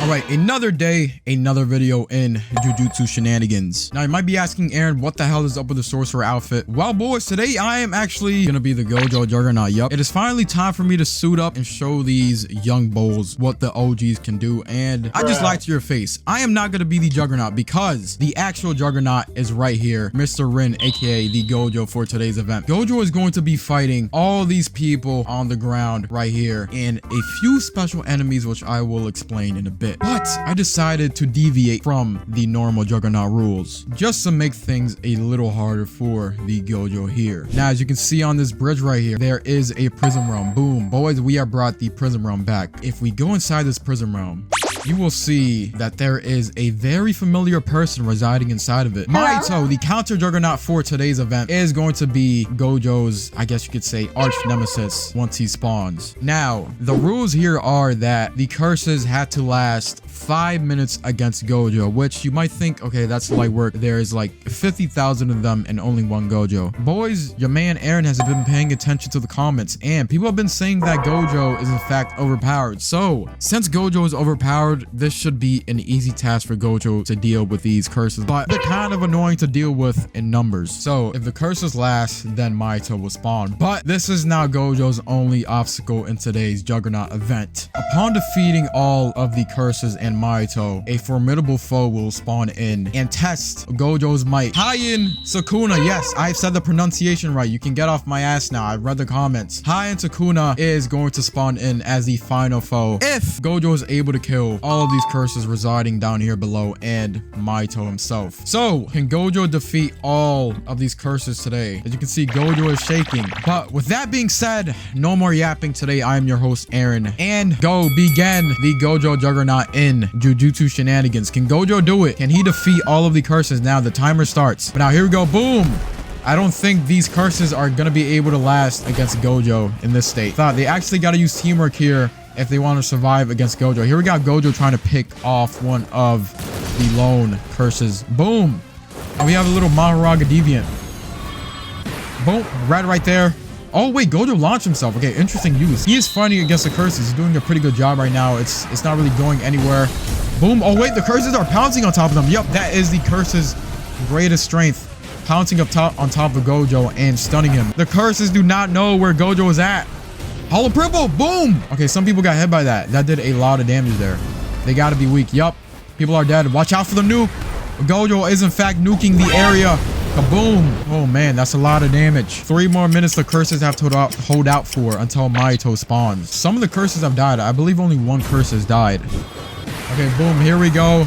All right, another day, another video in Jujutsu Shenanigans. Now, you might be asking, Aaron, what the hell is up with the sorcerer outfit? Well, boys, today I am actually gonna be the Gojo Juggernaut. Yup, it is finally time for me to suit up and show these young bulls what the OGs can do. And I just lied to your face. I am not gonna be the Juggernaut because the actual Juggernaut is right here. Mr. Rin, aka the Gojo for today's event. Gojo is going to be fighting all these people on the ground right here and a few special enemies, which I will explain in a bit. But I decided to deviate from the normal Juggernaut rules just to make things a little harder for the Gojo here. Now, as you can see on this bridge right here, there is a prison realm. Boom, boys, we have brought the prison realm back. If we go inside this prison realm, you will see that there is a very familiar person residing inside of it. Mahito, the counter Juggernaut for today's event, is going to be Gojo's, I guess you could say, arch nemesis once he spawns. Now, the rules here are that the curses had to last 5 minutes against Gojo, which you might think, okay, that's light work. There's like 50,000 of them and only one Gojo. Boys, your man Aaron has been paying attention to the comments, and people have been saying that Gojo is in fact overpowered. So, since Gojo is overpowered, this should be an easy task for Gojo to deal with these curses, but they're kind of annoying to deal with in numbers. So if the curses last, then Mahito will spawn. But this is now Gojo's only obstacle in today's Juggernaut event. Upon defeating all of the curses and Mahito, a formidable foe will spawn in and test Gojo's might. Hien Sukuna, yes, I've said the pronunciation right. You can get off my ass now. I've read the comments. Hien Sukuna is going to spawn in as the final foe if Gojo is able to kill all of these curses residing down here below and Mahito himself. So, can Gojo defeat all of these curses today? As you can see, Gojo is shaking. But with that being said, no more yapping today. I am your host, Aaron. And go begin the Gojo Juggernaut in Jujutsu Shenanigans. Can Gojo do it? Can he defeat all of the curses? Now, the timer starts. But now, here we go. Boom! I don't think these curses are going to be able to last against Gojo in this state. They actually got to use teamwork here if they want to survive against Gojo. Here we got Gojo trying to pick off one of the lone curses. Boom. And we have a little Maharaga Deviant. Boom. Right there. Oh, wait. Gojo launched himself. Okay, interesting use. He is fighting against the curses. He's doing a pretty good job right now. It's not really going anywhere. Boom. Oh, wait. The curses are pouncing on top of them. Yep, that is the curse's greatest strength. Pouncing on top of Gojo and stunning him. The curses do not know where Gojo is at. Hollow Purple, boom! Okay, some people got hit by that. That did a lot of damage there. They gotta be weak. Yup, people are dead. Watch out for the nuke. Gojo is in fact nuking the area. Kaboom! Oh man, that's a lot of damage. 3 more minutes the curses have to hold out for until Mahito spawns. Some of the curses have died. I believe only one curse has died. Okay, boom, here we go.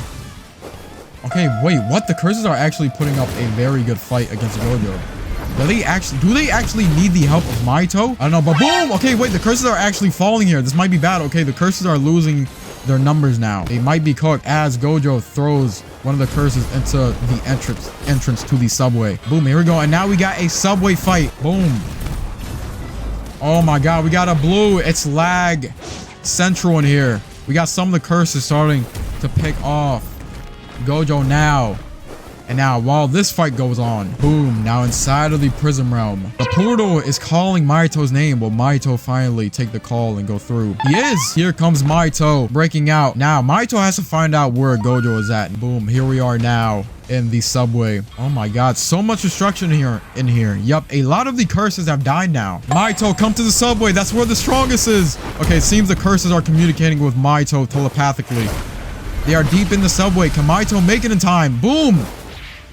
Okay, wait, what? The curses are actually putting up a very good fight against Gojo. Do they actually need the help of Mahito? I don't know, but boom! Okay, wait, the curses are actually falling here. This might be bad. Okay, the curses are losing their numbers now. They might be cooked as Gojo throws one of the curses into the entrance to the subway. Boom, here we go. And now we got a subway fight. Boom. Oh my god, we got a blue. It's lag central in here. We got some of the curses starting to pick off Gojo now. And now, while this fight goes on, boom, now inside of the prison realm, the portal is calling Mahito's name. Will Mahito finally take the call and go through? He is. Here comes Mahito breaking out. Now, Mahito has to find out where Gojo is at. Boom, here we are now in the subway. Oh my god, so much destruction in here. Yup, a lot of the curses have died now. Mahito, come to the subway. That's where the strongest is. Okay, it seems the curses are communicating with Mahito telepathically. They are deep in the subway. Can Mahito make it in time? Boom!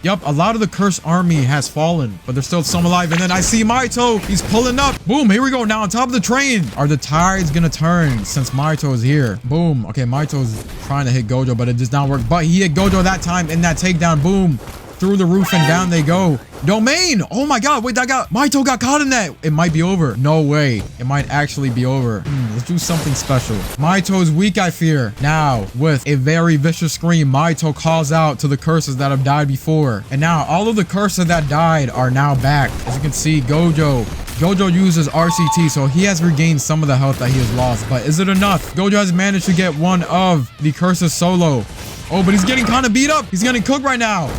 Yup, a lot of the cursed army has fallen, but there's still some alive. And then I see Mahito. He's pulling up. Boom, here we go. Now on top of the train. Are the tides gonna turn since Mahito is here? Boom. Okay, Mahito's trying to hit Gojo, but it does not work. But he hit Gojo that time in that takedown. Boom. Through the roof and down they go. Domain. Oh my god, wait, Mahito got caught in that. It might be over. No way. It might actually be over. Let's do something special. Mahito is weak, I fear. Now, with a very vicious scream, Mahito calls out to the curses that have died before. And now, all of the curses that died are now back. As you can see, Gojo uses RCT, so he has regained some of the health that he has lost. But is it enough? Gojo has managed to get one of the curses solo. Oh, but he's getting kind of beat up. He's getting cooked right now.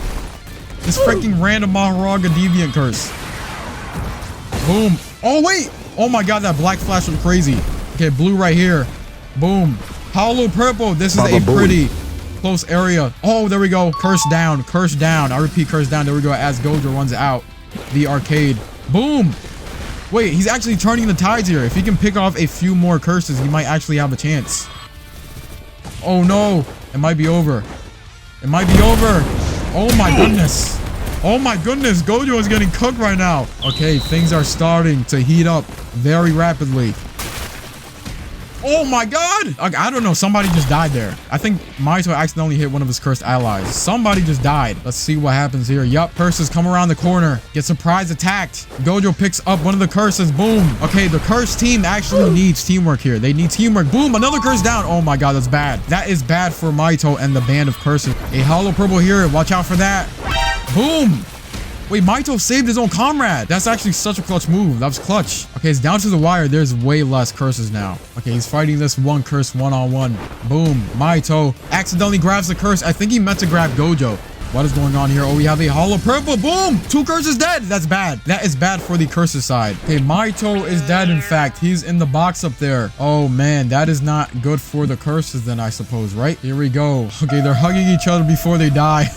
This freaking random Maharaga Deviant curse. Boom. Oh, wait. Oh, my God. That black flash was crazy. Okay, blue right here. Boom. Hollow purple. This is a pretty close area. Oh, there we go. Curse down. Curse down. I repeat, curse down. There we go. As Gojo runs out the arcade. Boom. Wait, he's actually turning the tides here. If he can pick off a few more curses, he might actually have a chance. Oh, no. It might be over. It might be over. Oh, my goodness. Oh, my goodness. Gojo is getting cooked right now. Okay, things are starting to heat up very rapidly. Oh my god! I don't know. Somebody just died there. I think Mahito accidentally hit one of his cursed allies. Somebody just died. Let's see what happens here. Yup, curses come around the corner. Get surprise attacked. Gojo picks up one of the curses. Boom. Okay, the cursed team actually needs teamwork here. They need teamwork. Boom, another curse down. Oh my god, that's bad. That is bad for Mahito and the band of curses. A hollow purple here. Watch out for that. Boom. Wait, Mahito saved his own comrade. That's actually such a clutch move. That was clutch. Okay, it's down to the wire. There's way less curses now. Okay, he's fighting this one curse one-on-one. Boom. Mahito accidentally grabs the curse. I think he meant to grab Gojo. What is going on here? Oh, we have a hollow purple. Boom. 2 curses dead. That's bad. That is bad for the curses side. Okay, Mahito is dead, in fact. He's in the box up there. Oh, man. That is not good for the curses then, I suppose, right? Here we go. Okay, they're hugging each other before they die.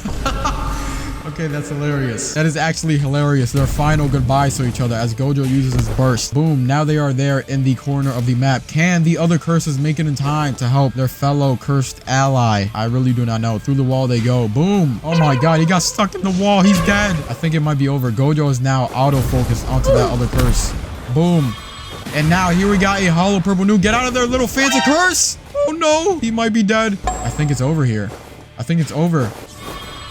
Okay, that's hilarious. That is actually hilarious. Their final goodbyes to each other as Gojo uses his burst. Boom. Now they are there in the corner of the map. Can the other curses make it in time to help their fellow cursed ally? I really do not know. Through the wall they go. Boom. Oh my god, he got stuck in the wall. He's dead. I think it might be over. Gojo is now auto-focused onto that other curse. Boom. And now here we got a hollow purple new. Get out of there, little fancy curse. Oh no. He might be dead. I think it's over here. I think it's over.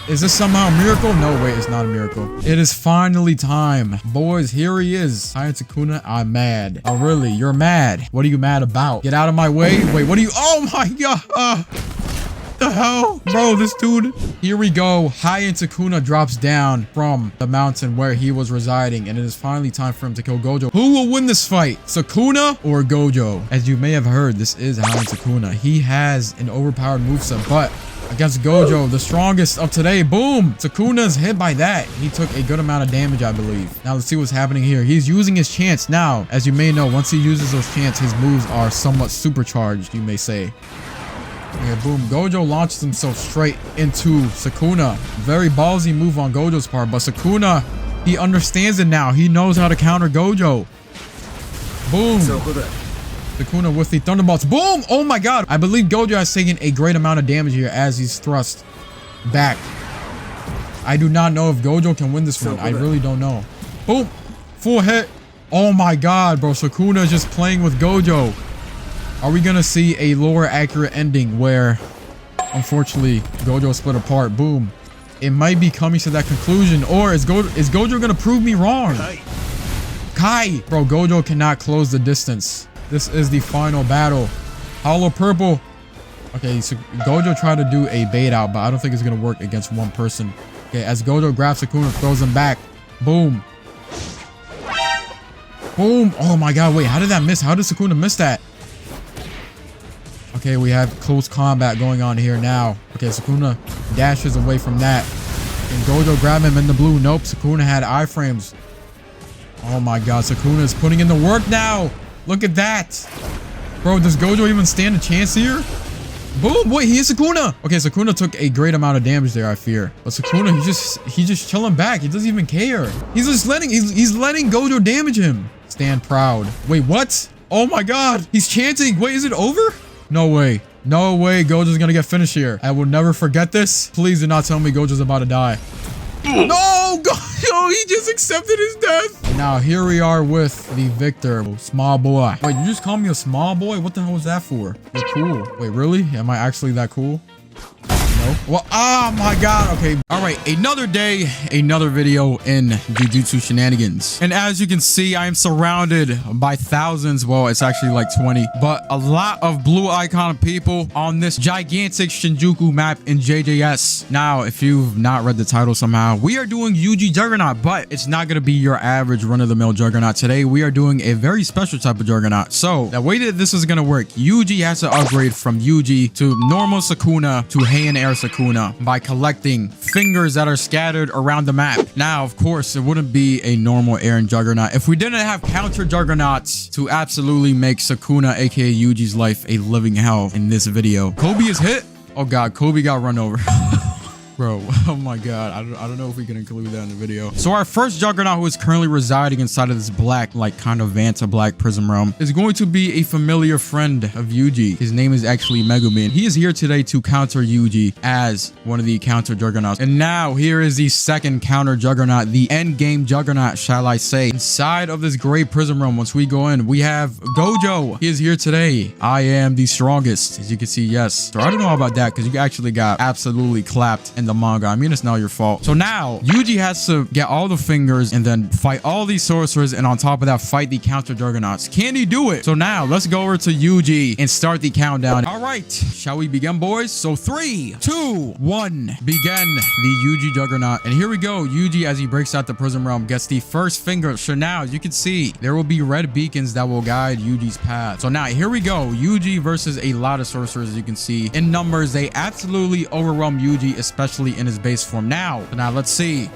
Is this somehow a miracle? No, wait, it's not a miracle. It is finally time. Boys, here he is. Hi, Sukuna, I'm mad. Oh, really? You're mad? What are you mad about? Get out of my way. Wait, what are you? Oh my god. The hell? Bro, this dude. Here we go. Hi Sukuna drops down from the mountain where he was residing, and it is finally time for him to kill Gojo. Who will win this fight? Sukuna or Gojo? As you may have heard, this is Hi Sukuna. He has an overpowered moveset, but against Gojo, the strongest of today. Boom! Sukuna's hit by that. He took a good amount of damage, I believe. Now let's see what's happening here. He's using his chance now. As you may know, once he uses those chants, his moves are somewhat supercharged, you may say. Okay, boom. Gojo launches himself straight into Sukuna. Very ballsy move on Gojo's part, but Sukuna, he understands it now. He knows how to counter Gojo. Boom. Sukuna with the thunderbolts. Boom! Oh my god. I believe Gojo has taken a great amount of damage here as he's thrust back. I do not know if Gojo can win this one. I really don't know. Boom! Full hit. Oh my god, bro. Sukuna is just playing with Gojo. Are we gonna see a lore accurate ending where, unfortunately, Gojo split apart? Boom. It might be coming to that conclusion. Or is Gojo gonna prove me wrong? Kai! Bro, Gojo cannot close the distance. This is the final battle. Hollow purple. Okay, so Gojo tried to do a bait out, but I don't think it's gonna work against one person. Okay, as Gojo grabs Sukuna, throws him back. Boom. Boom. Oh my god, wait, how did that miss? How did Sukuna miss that? Okay, we have close combat going on here now. Okay, Sukuna dashes away from that. And Gojo grab him in the blue. Nope, Sukuna had iframes. Oh my god, Sukuna is putting in the work now. Look at that. Bro, does Gojo even stand a chance here? Boom. Wait, he is Sukuna. Okay, Sukuna took a great amount of damage there, I fear. But Sukuna, he's just chilling back. He doesn't even care. He's just letting Gojo damage him. Stand proud. Wait, what? Oh my god. He's chanting. Wait, is it over? No way. No way Gojo's gonna get finished here. I will never forget this. Please do not tell me Gojo's about to die. No, Gojo, he just accepted his death. Now here we are with the victor, small boy. Wait, you just call me a small boy? What the hell was that for? You're cool. Wait, really? Am I actually that cool? No. Well, oh my god. Okay. All right. Another day, another video in Jujutsu Shenanigans. And as you can see, I am surrounded by thousands. Well, it's actually like 20, but a lot of blue icon people on this gigantic Shinjuku map in JJS. Now, if you've not read the title somehow, we are doing Yuji Juggernaut, but it's not going to be your average run-of-the-mill Juggernaut. Today, we are doing a very special type of Juggernaut. So the way that this is going to work, Yuji has to upgrade from Yuji to normal Sukuna to Heian air Sukuna by collecting fingers that are scattered around the map. Now, of course, it wouldn't be a normal air and Juggernaut if we didn't have counter Juggernauts to absolutely make Sukuna, aka Yuji's life, a living hell in this video. Kobe is hit. Oh god, Kobe got run over. Bro, oh my god, I don't know if we can include that in the video. So our first Juggernaut, who is currently residing inside of this black, like kind of Vanta black prism realm, is going to be a familiar friend of Yuji. His name is actually Megumi, and he is here today to counter Yuji as one of the counter Juggernauts. And now here is the second counter Juggernaut, the end game Juggernaut, shall I say. Inside of this gray prism realm, once we go in, we have Gojo. He is here today. I am the strongest, as you can see. Yes. So I don't know about that, because you actually got absolutely clapped in the manga. I mean, it's not your fault. So now Yuji has to get all the fingers and then fight all these sorcerers, and on top of that, fight the counter Juggernauts. Can he do it? So now let's go over to Yuji and start the countdown. All right, shall we begin, boys? So 3, 2, 1, begin the Yuji Juggernaut. And here we go. Yuji, as he breaks out the prism realm, gets the first finger. So now you can see there will be red beacons that will guide Yuji's path. So now here we go. Yuji versus a lot of sorcerers. As you can see in numbers, they absolutely overwhelm Yuji, especially in his base form. Now let's see.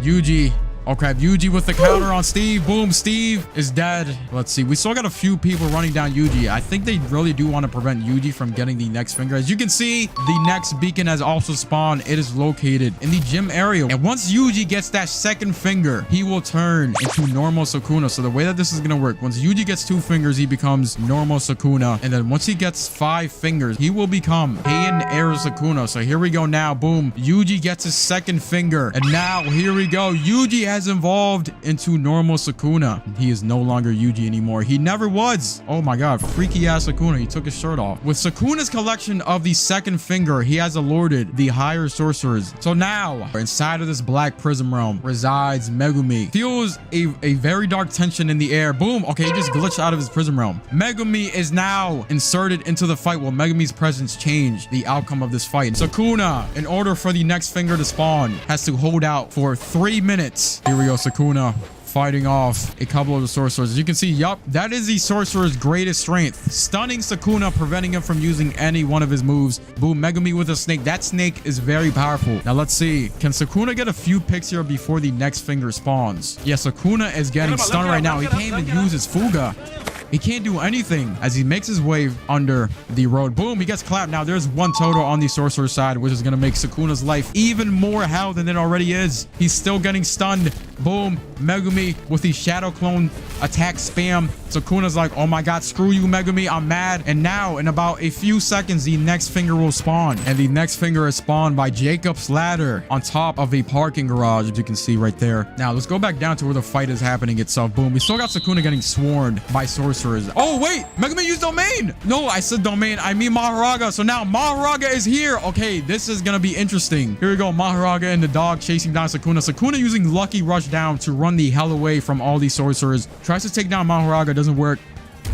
Yuji. Oh crap, Yuji with the counter on Steve. Boom, Steve is dead. Let's see. We still got a few people running down Yuji. I think they really do want to prevent Yuji from getting the next finger. As you can see, the next beacon has also spawned. It is located in the gym area. And once Yuji gets that second finger, he will turn into normal Sukuna. So the way that this is going to work, once Yuji gets 2 fingers, he becomes normal Sukuna. And then once he gets 5 fingers, he will become Heian Air Sukuna. So here we go now. Boom. Yuji gets his second finger. And now here we go. Yuji has evolved into normal Sukuna. He is no longer Yuji anymore. He never was. Oh my god, freaky ass Sukuna. He took his shirt off. With Sukuna's collection of the second finger, he has alerted the higher sorcerers. So now inside of this black prism realm resides Megumi. Feels a very dark tension in the air. Boom. Okay, he just glitched out of his prism realm. Megumi is now inserted into the fight. Will Megumi's presence change the outcome of this fight? Sukuna, in order for the next finger to spawn, has to hold out for 3 minutes. Here we go, Sukuna fighting off a couple of the sorcerers. As you can see, yup, that is the sorcerer's greatest strength. Stunning Sukuna, preventing him from using any one of his moves. Boom, Megumi with a snake. That snake is very powerful. Now let's see. Can Sukuna get a few picks here before the next finger spawns? Yeah, Sukuna is getting stunned right now. He can't even use his Fuga. He can't do anything as he makes his way under the road. Boom, he gets clapped. Now there's 1 total on the sorcerer side, which is going to make Sukuna's life even more hell than it already is. He's still getting stunned. Boom, Megumi with the shadow clone attack spam. Sukuna's like, oh my god, screw you, Megumi, I'm mad. And now in about a few seconds, the next finger will spawn. And the next finger is spawned by Jacob's ladder on top of a parking garage, as you can see right there. Now let's go back down to where the fight is happening itself. Boom, we still got Sukuna getting swarmed by sorcerers. Oh wait, Megumi used domain. No, I said domain, I mean Maharaga. So now Maharaga is here. Okay, this is gonna be interesting. Here we go, Maharaga and the dog chasing down Sukuna. Sukuna using Lucky Rush down to run the hell away from all these sorcerers. Tries to take down Maharaga, doesn't work.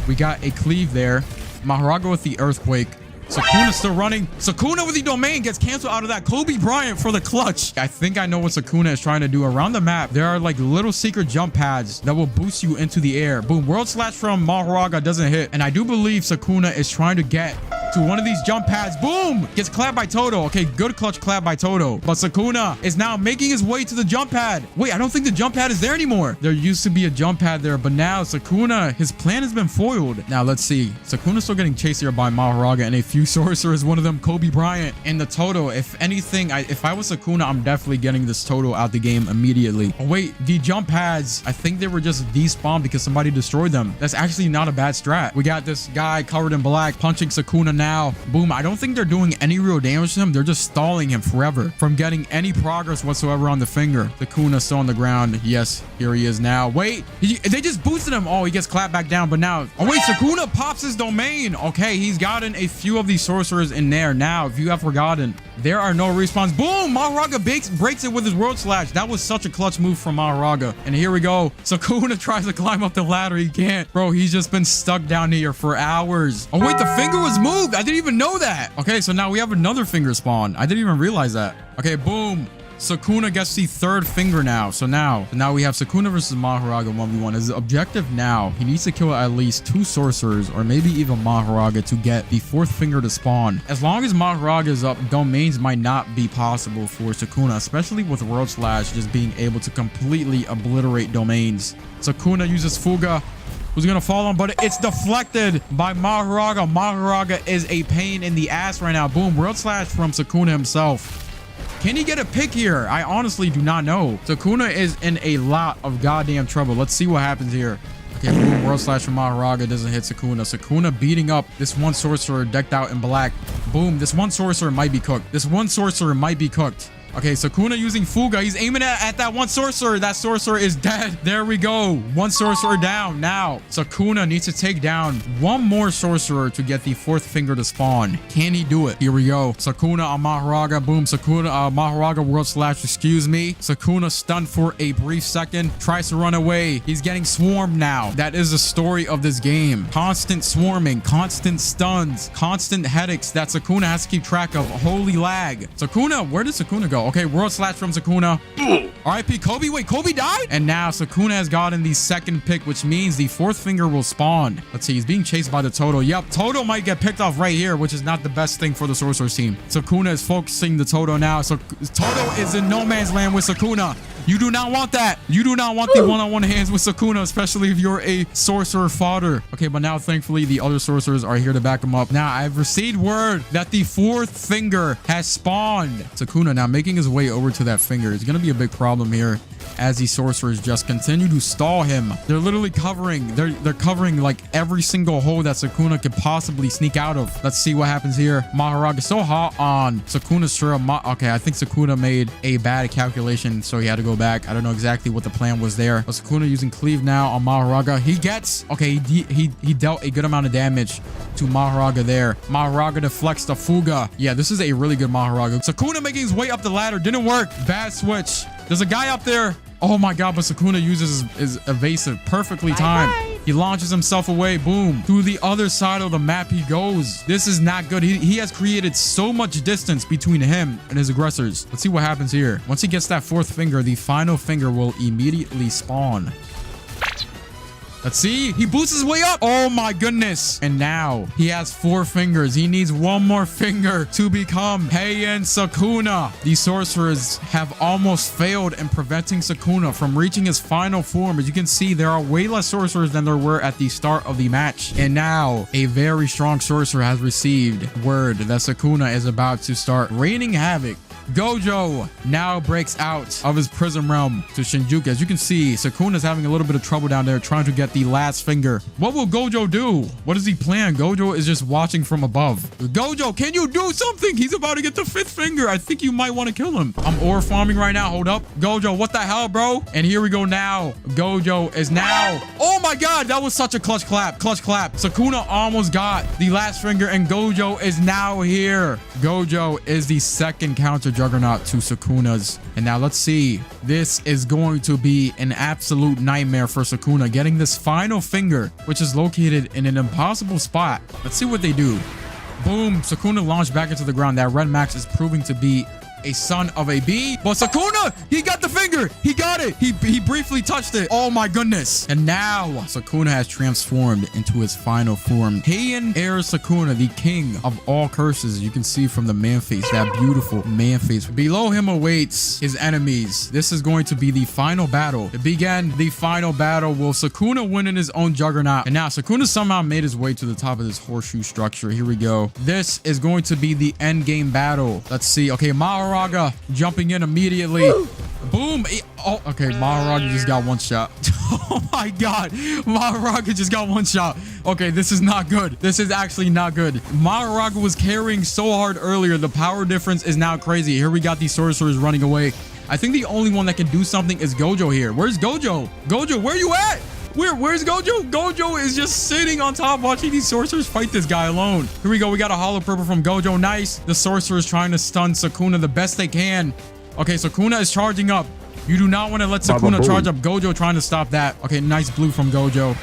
We got a cleave there. Maharaga with the earthquake. Sukuna still running. Sukuna with the domain gets canceled out of that. Kobe Bryant for the clutch. I think I know what Sukuna is trying to do. Around the map, there are like little secret jump pads that will boost you into the air. Boom, world slash from Maharaga doesn't hit. And I do believe Sukuna is trying to get to one of these jump pads. Boom, gets clapped by Toto. Okay, good clutch clap by Toto. But Sukuna is now making his way to the jump pad. Wait, I don't think the jump pad is there anymore. There used to be a jump pad there, but now Sukuna, his plan has been foiled. Now let's see. Sukuna's still getting chased here by Maharaga and a few sorcerers, one of them Kobe Bryant and the Toto. If anything, if I was Sukuna, I'm definitely getting this Toto out the game immediately. Oh wait, the jump pads, I think they were just despawned because somebody destroyed them. That's actually not a bad strat. We got this guy covered in black punching Sukuna now. Boom, I don't think they're doing any real damage to him. They're just stalling him forever from getting any progress whatsoever on the finger. Sukuna's still on the ground. Yes, here he is now. Wait, they just boosted him. Oh, he gets clapped back down, but now, oh wait, Sukuna pops his domain. Okay, he's gotten a few of these sorcerers in there. Now, if you have forgotten, there are no respawns. Boom, Maharaga breaks it with his world slash. That was such a clutch move from Maharaga. And here we go. Sukuna tries to climb up the ladder. He can't. Bro, he's just been stuck down here for hours. Oh wait, the finger was moved. I didn't even know that. Okay, so now we have another finger spawn. I didn't even realize that. Okay, boom. Sukuna gets the third finger now. So now we have Sukuna versus Mahoraga 1v1. His objective now, he needs to kill at least 2 sorcerers or maybe even Mahoraga to get the 4th finger to spawn. As long as Mahoraga is up, domains might not be possible for Sukuna, especially with World Slash just being able to completely obliterate domains. Sukuna uses Fuga. Who's gonna fall on, but it's deflected by Mahoraga. Mahoraga is a pain in the ass right now. Boom, World Slash from Sukuna himself. Can he get a pick here? I honestly do not know. Sukuna is in a lot of goddamn trouble. Let's see what happens here. Okay, boom, World Slash from Mahoraga doesn't hit Sukuna. Sukuna beating up this one sorcerer decked out in black. Boom, this one sorcerer might be cooked. This one sorcerer might be cooked. Okay, Sukuna using Fuga. He's aiming at that one sorcerer. That sorcerer is dead. There we go. One sorcerer down. Now, Sukuna needs to take down one more sorcerer to get the 4th finger to spawn. Can he do it? Here we go. Sukuna on Mahoraga. Boom. Sukuna, Mahoraga World Slash, excuse me. Sukuna stunned for a brief second. Tries to run away. He's getting swarmed now. That is the story of this game. Constant swarming, constant stuns, constant headaches that Sukuna has to keep track of. Holy lag. Sukuna, where did Sukuna go? Okay, World Slash from Sukuna. RIP Kobe. Wait, Kobe died? And now Sukuna has gotten the 2nd pick, which means the 4th finger will spawn. Let's see. He's being chased by the Toto. Yep, Toto might get picked off right here, which is not the best thing for the Sorcerer's team. Sukuna is focusing the Toto now. So Toto is in no man's land with Sukuna. You do not want that. You do not want the one-on-one hands with Sukuna, especially if you're a sorcerer fodder. Okay, but now thankfully the other sorcerers are here to back him up. Now I've received word that the 4th finger has spawned. Sukuna now making his way over to that finger. It's going to be a big problem here as these sorcerers just continue to stall him. They're literally covering. They're covering like every single hole that Sukuna could possibly sneak out of. Let's see what happens here. Mahoraga so hot on Sukuna's trail. Okay, I think Sukuna made a bad calculation, so he had to go back. I don't know exactly what the plan was there. But Sukuna using cleave now on Mahoraga. He gets, okay, he dealt a good amount of damage to Mahoraga there. Mahoraga deflects the Fuga. Yeah, this is a really good Mahoraga. Sukuna making his way up the ladder. Didn't work. Bad switch. There's a guy up there. Oh my god, but Sukuna uses his evasive. Perfectly timed. He launches himself away. Boom. To the other side of the map he goes. This is not good. He has created so much distance between him and his aggressors. Let's see what happens here. Once he gets that 4th finger, the final finger will immediately spawn. Let's see. He boosts his way up. Oh my goodness. And now he has 4 fingers. He needs one more finger to become Heian Sukuna. These sorcerers have almost failed in preventing Sukuna from reaching his final form. As you can see, there are way less sorcerers than there were at the start of the match. And now a very strong sorcerer has received word that Sukuna is about to start raining havoc. Gojo now breaks out of his prison realm to Shinjuku. As you can see, Sukuna is having a little bit of trouble down there trying to get the last finger. What will Gojo do? What does he plan? Gojo is just watching from above. Gojo, can you do something? He's about to get the 5th finger. I think you might want to kill him. I'm ore farming right now. Hold up. Gojo, what the hell, bro? And here we go now. Gojo is now. Oh my god, that was such a clutch clap. Clutch clap. Sukuna almost got the last finger and Gojo is now here. Gojo is the 2nd counter Juggernaut to Sukuna's. And now let's see. This is going to be an absolute nightmare for Sukuna, getting this final finger, which is located in an impossible spot. Let's see what they do. Boom. Sukuna launched back into the ground. That red max is proving to be a son of a bee. But Sukuna, he got the finger. He got it. He briefly touched it. Oh my goodness. And now Sukuna has transformed into his final form. Heian Air Sukuna, the king of all curses. You can see from the man face, that beautiful man face. Below him awaits his enemies. This is going to be the final battle. To begin the final battle, will Sukuna win in his own Juggernaut? And now Sukuna somehow made his way to the top of this horseshoe structure. Here we go. This is going to be the end game battle. Let's see. Okay, Mahoraga jumping in immediately. Boom. Oh, okay. Mahoraga just got one shot. Oh my god. Mahoraga just got one shot. Okay, this is not good. This is actually not good. Mahoraga was carrying so hard earlier. The power difference is now crazy. Here we got these sorcerers running away. I think the only one that can do something is Gojo here. Where's Gojo? Gojo, where you at? Where's Gojo? Gojo is just sitting on top watching these sorcerers fight this guy alone. Here we go. We got a hollow purple from Gojo. Nice. The sorcerer is trying to stun Sukuna the best they can. Okay, Sukuna is charging up. You do not want to let Sukuna charge up. Gojo trying to stop that. Okay, nice blue from Gojo.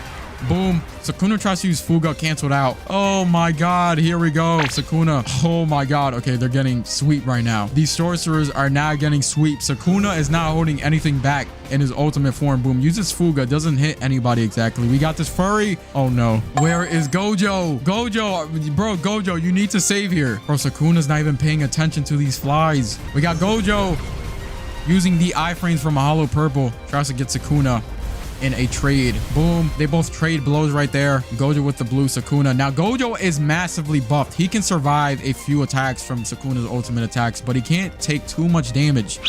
Boom. Sukuna tries to use Fuga, canceled out. Oh my god, here we go. Sukuna. Oh my god. Okay, they're getting sweep right now. These sorcerers are now getting sweep. Sukuna is not holding anything back in his ultimate form. Boom. Uses Fuga. Doesn't hit anybody exactly. We got this furry. Oh no. Where is Gojo? Gojo. Bro, Gojo, you need to save here. Bro, Sukuna's not even paying attention to these flies. We got Gojo using the iframes from a hollow purple. Tries to get Sukuna in a trade. Boom. They both trade blows right there. Gojo with the blue, Sukuna. Now, Gojo is massively buffed. He can survive a few attacks from Sukuna's ultimate attacks, but he can't take too much damage.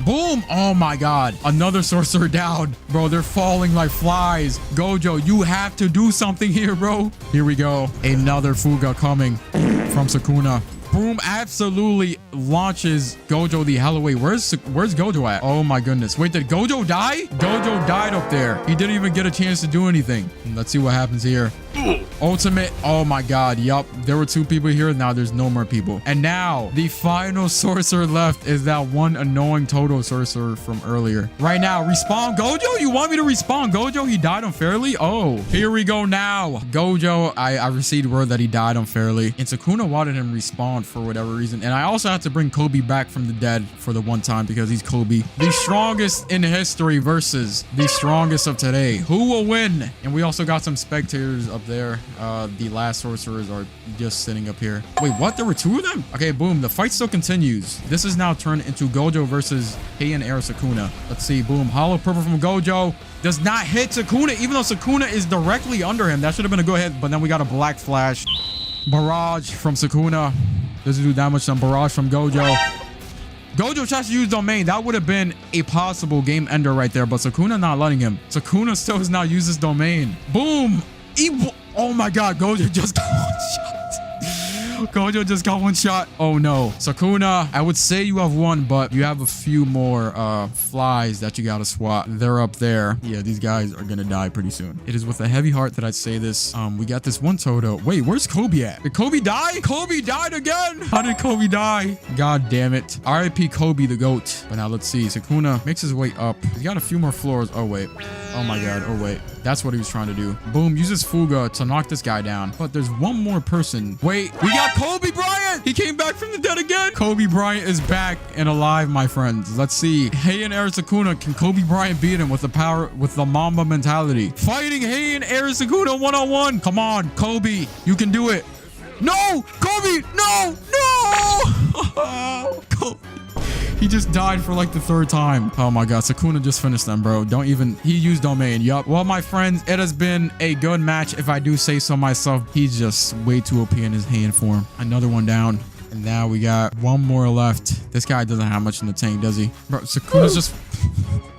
Boom. Oh my god. Another sorcerer down. Bro, they're falling like flies. Gojo, you have to do something here, bro. Here we go. Another Fuga coming from Sukuna. Boom, absolutely launches Gojo the hell away. Where's Gojo at? Oh my goodness. Wait, did Gojo die? Gojo died up there. He didn't even get a chance to do anything. Let's see what happens here. Ultimate. Oh my god. Yup. There were 2 people here. Now there's no more people. And now the final sorcerer left is that one annoying Toto sorcerer from earlier. Right now, respawn Gojo. You want me to respawn Gojo? He died unfairly. Oh, here we go now. Gojo. I received word that he died unfairly. And Sukuna wanted him respawn for whatever reason. And I also had to bring Kobe back from the dead for the one time because he's Kobe. The strongest in history versus the strongest of today. Who will win? And we also got some spectators up there. The last sorcerers are just sitting up here. Wait, what? There were 2 of them? Okay, boom. The fight still continues. This is now turned into Gojo versus Heian Air Sukuna. Let's see. Boom. Hollow purple from Gojo. Does not hit Sukuna, even though Sukuna is directly under him. That should have been a good hit, but then we got a black flash. Barrage from Sukuna. Doesn't do that much. Some barrage from Gojo. Gojo tries to use domain. That would have been a possible game ender right there, but Sukuna not letting him. Sukuna still does not use his domain. Boom. Oh my god, Gojo just got one shot. Gojo just got one shot. Oh no. Sukuna, I would say you have won, but you have a few more flies that you gotta swat. They're up there. Yeah, these guys are gonna die pretty soon. It is with a heavy heart that I say this. We got this one Toto. Wait, where's Kobe at? Did Kobe die? Kobe died again. How did Kobe die? God damn it. RIP Kobe the GOAT. But now let's see. Sukuna makes his way up. He's got a few more floors. Oh wait. Oh my god. Oh wait. That's what he was trying to do. Boom. Uses Fuga to knock this guy down. But there's one more person. Wait. We got Kobe Bryant. He came back from the dead again. Kobe Bryant is back and alive, my friends. Let's see. Heian Air Sukuna. Can Kobe Bryant beat him with the power, with the Mamba mentality? Fighting Heian Air Sukuna one-on-one. Come on, Kobe. You can do it. No! Kobe! No! No! Kobe. He just died for like the 3rd time. Oh my god, Sukuna just finished them, bro. Don't even... He used domain. Yup. Well, my friends, it has been a good match. If I do say so myself, he's just way too OP in his hand form. Another one down. And now we got one more left. This guy doesn't have much in the tank, does he? Bro, Sukuna's just...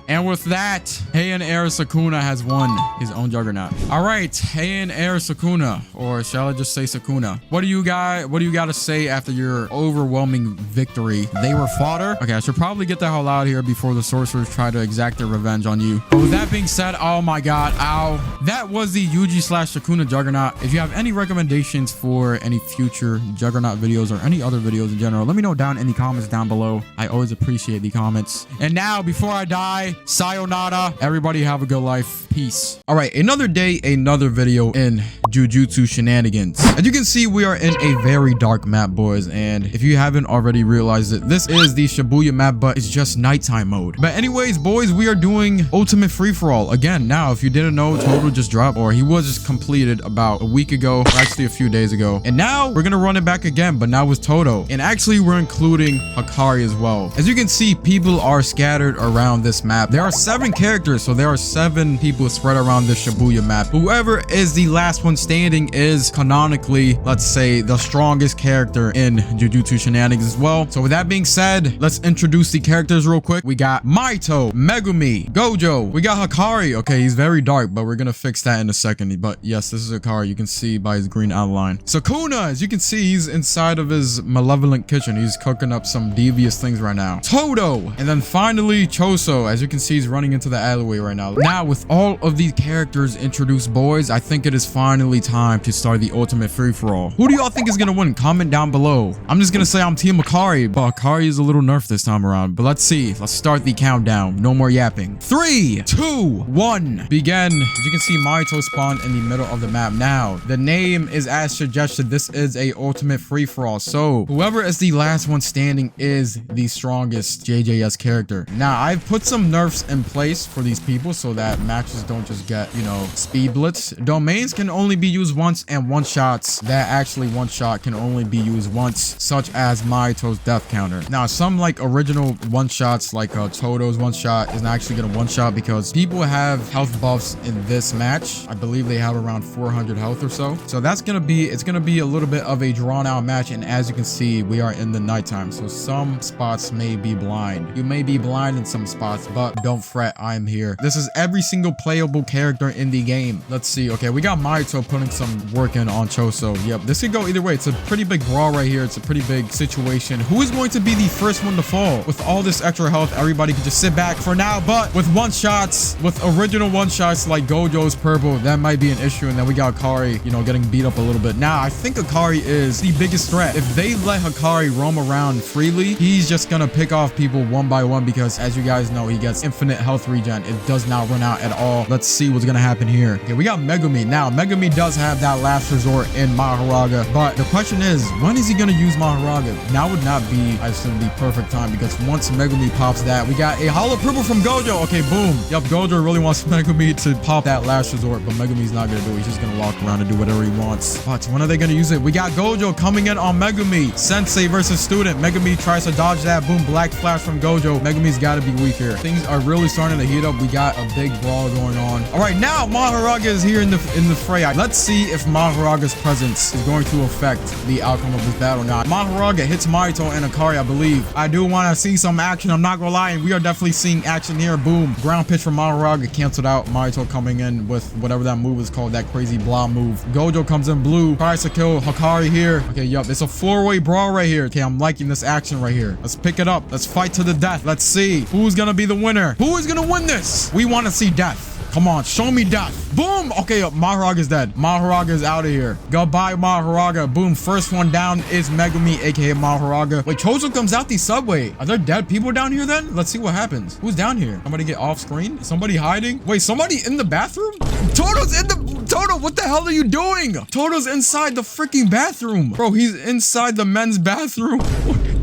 And with that, Heian Air Sukuna has won his own Juggernaut. All right, Heian Air Sukuna, or shall I just say Sukuna? What do you got to say after your overwhelming victory? They were fodder. Okay, I should probably get the hell out of here before the sorcerers try to exact their revenge on you. But with that being said, oh my god, ow. That was the Yuji/Sukuna Juggernaut. If you have any recommendations for any future Juggernaut videos or any other videos in general, let me know down in the comments down below. I always appreciate the comments. And now, before I die, sayonara. Everybody have a good life. Peace. All right, another day, another video in Jujutsu Shenanigans. As you can see, we are in a very dark map, boys. And if you haven't already realized it, this is the Shibuya map, but it's just nighttime mode. But anyways, boys, we are doing ultimate free-for-all again. Now, if you didn't know, Toto just dropped, or he was just completed about a week ago, or actually a few days ago. And now we're gonna run it back again, but now with Toto. And actually, we're including Hakari as well. As you can see, people are scattered around this map. There are 7 characters, so there are 7 people spread around the Shibuya map. Whoever is the last one standing is canonically, let's say, the strongest character in Jujutsu Shenanigans as well. So with that being said, let's introduce the characters real quick. We got Maito, Megumi, Gojo. We got Hakari. Okay, he's very dark, but we're gonna fix that in a second. But yes, this is Hakari. You can see by his green outline. Sukuna, as you can see, he's inside of his malevolent kitchen. He's cooking up some devious things right now. Toto, and then finally Choso. As you can see, he's running into the alleyway right now. Now, with all all of these characters introduced, boys, I think it is finally time to start the ultimate free-for-all. Who do y'all think is gonna win? Comment down below. I'm just gonna say I'm Team Akari, but Akari is a little nerfed this time around. But let's see. Let's start the countdown. No more yapping. 3, 2, 1. Begin. As you can see, Mahito spawned in the middle of the map. Now, the name is as suggested. This is a ultimate free-for-all. So, whoever is the last one standing is the strongest JJS character. Now, I've put some nerfs in place for these people so that matches don't just get, you know, speed blitz. Domains can only be used once, and one-shots that actually one-shot can only be used once, such as Mahito's death counter. Now, some like original one-shots like Toto's one-shot is not actually gonna one-shot because people have health buffs in this match. I believe they have around 400 health or so. So that's gonna be, it's gonna be a little bit of a drawn-out match, and as you can see, we are in the nighttime, so some spots may be blind. You may be blind in some spots, but don't fret, I'm here. This is every single playable character in the game. Let's see. Okay, we got Mahito putting some work in on Choso. Yep, this could go either way. It's a pretty big brawl right here. It's a pretty big situation. Who is going to be the first one to fall? With all this extra health, everybody can just sit back for now, but with one-shots, with original one-shots like Gojo's purple, that might be an issue. And then we got Akari, you know, getting beat up a little bit. Now, I think Akari is the biggest threat. If they let Akari roam around freely, he's just gonna pick off people one by one because, as you guys know, he gets infinite health regen. It does not run out at all. Let's see what's gonna happen here. Okay, we got Megumi. Now, Megumi does have that last resort in Maharaga, but the question is, when is he gonna use Maharaga? Now would not be, I assume, the perfect time because once Megumi pops that, we got a hollow purple from Gojo. Okay, boom. Yep, Gojo really wants Megumi to pop that last resort, but Megumi's not gonna do it. He's just gonna walk around and do whatever he wants. But when are they gonna use it? We got Gojo coming in on Megumi. Sensei versus student. Megumi tries to dodge that. Boom, black flash from Gojo. Megumi's gotta be weak here. Things are really starting to heat up. We got a big brawl going on. All right, now Maharaga is here in the fray. Let's see if Maharaga's presence is going to affect the outcome of this battle. Now, Maharaga hits Mahito and Akari, I believe. I do want to see some action. I'm not gonna lie, and we are definitely seeing action here. Boom, ground pitch from Maharaga canceled out. Mahito coming in with whatever that move is called, that crazy blah move. Gojo comes in blue, tries to kill Akari here. Okay, yup, it's a four-way brawl right here. Okay, I'm liking this action right here. Let's pick it up. Let's fight to the death. Let's see who's gonna be the winner. Who is gonna win this? We want to see death. Come on, show me death. Boom. Okay, Maharaga's dead. Maharaga is out of here. Goodbye, Maharaga. Boom. First one down is Megumi, aka Maharaga. Wait, Choso comes out the subway. Are there dead people down here then? Let's see what happens. Who's down here? Somebody get off screen? Somebody hiding? Wait, somebody in the bathroom? Toto's in the... Toto, what the hell are you doing? Toto's inside the freaking bathroom. Bro, he's inside the men's bathroom.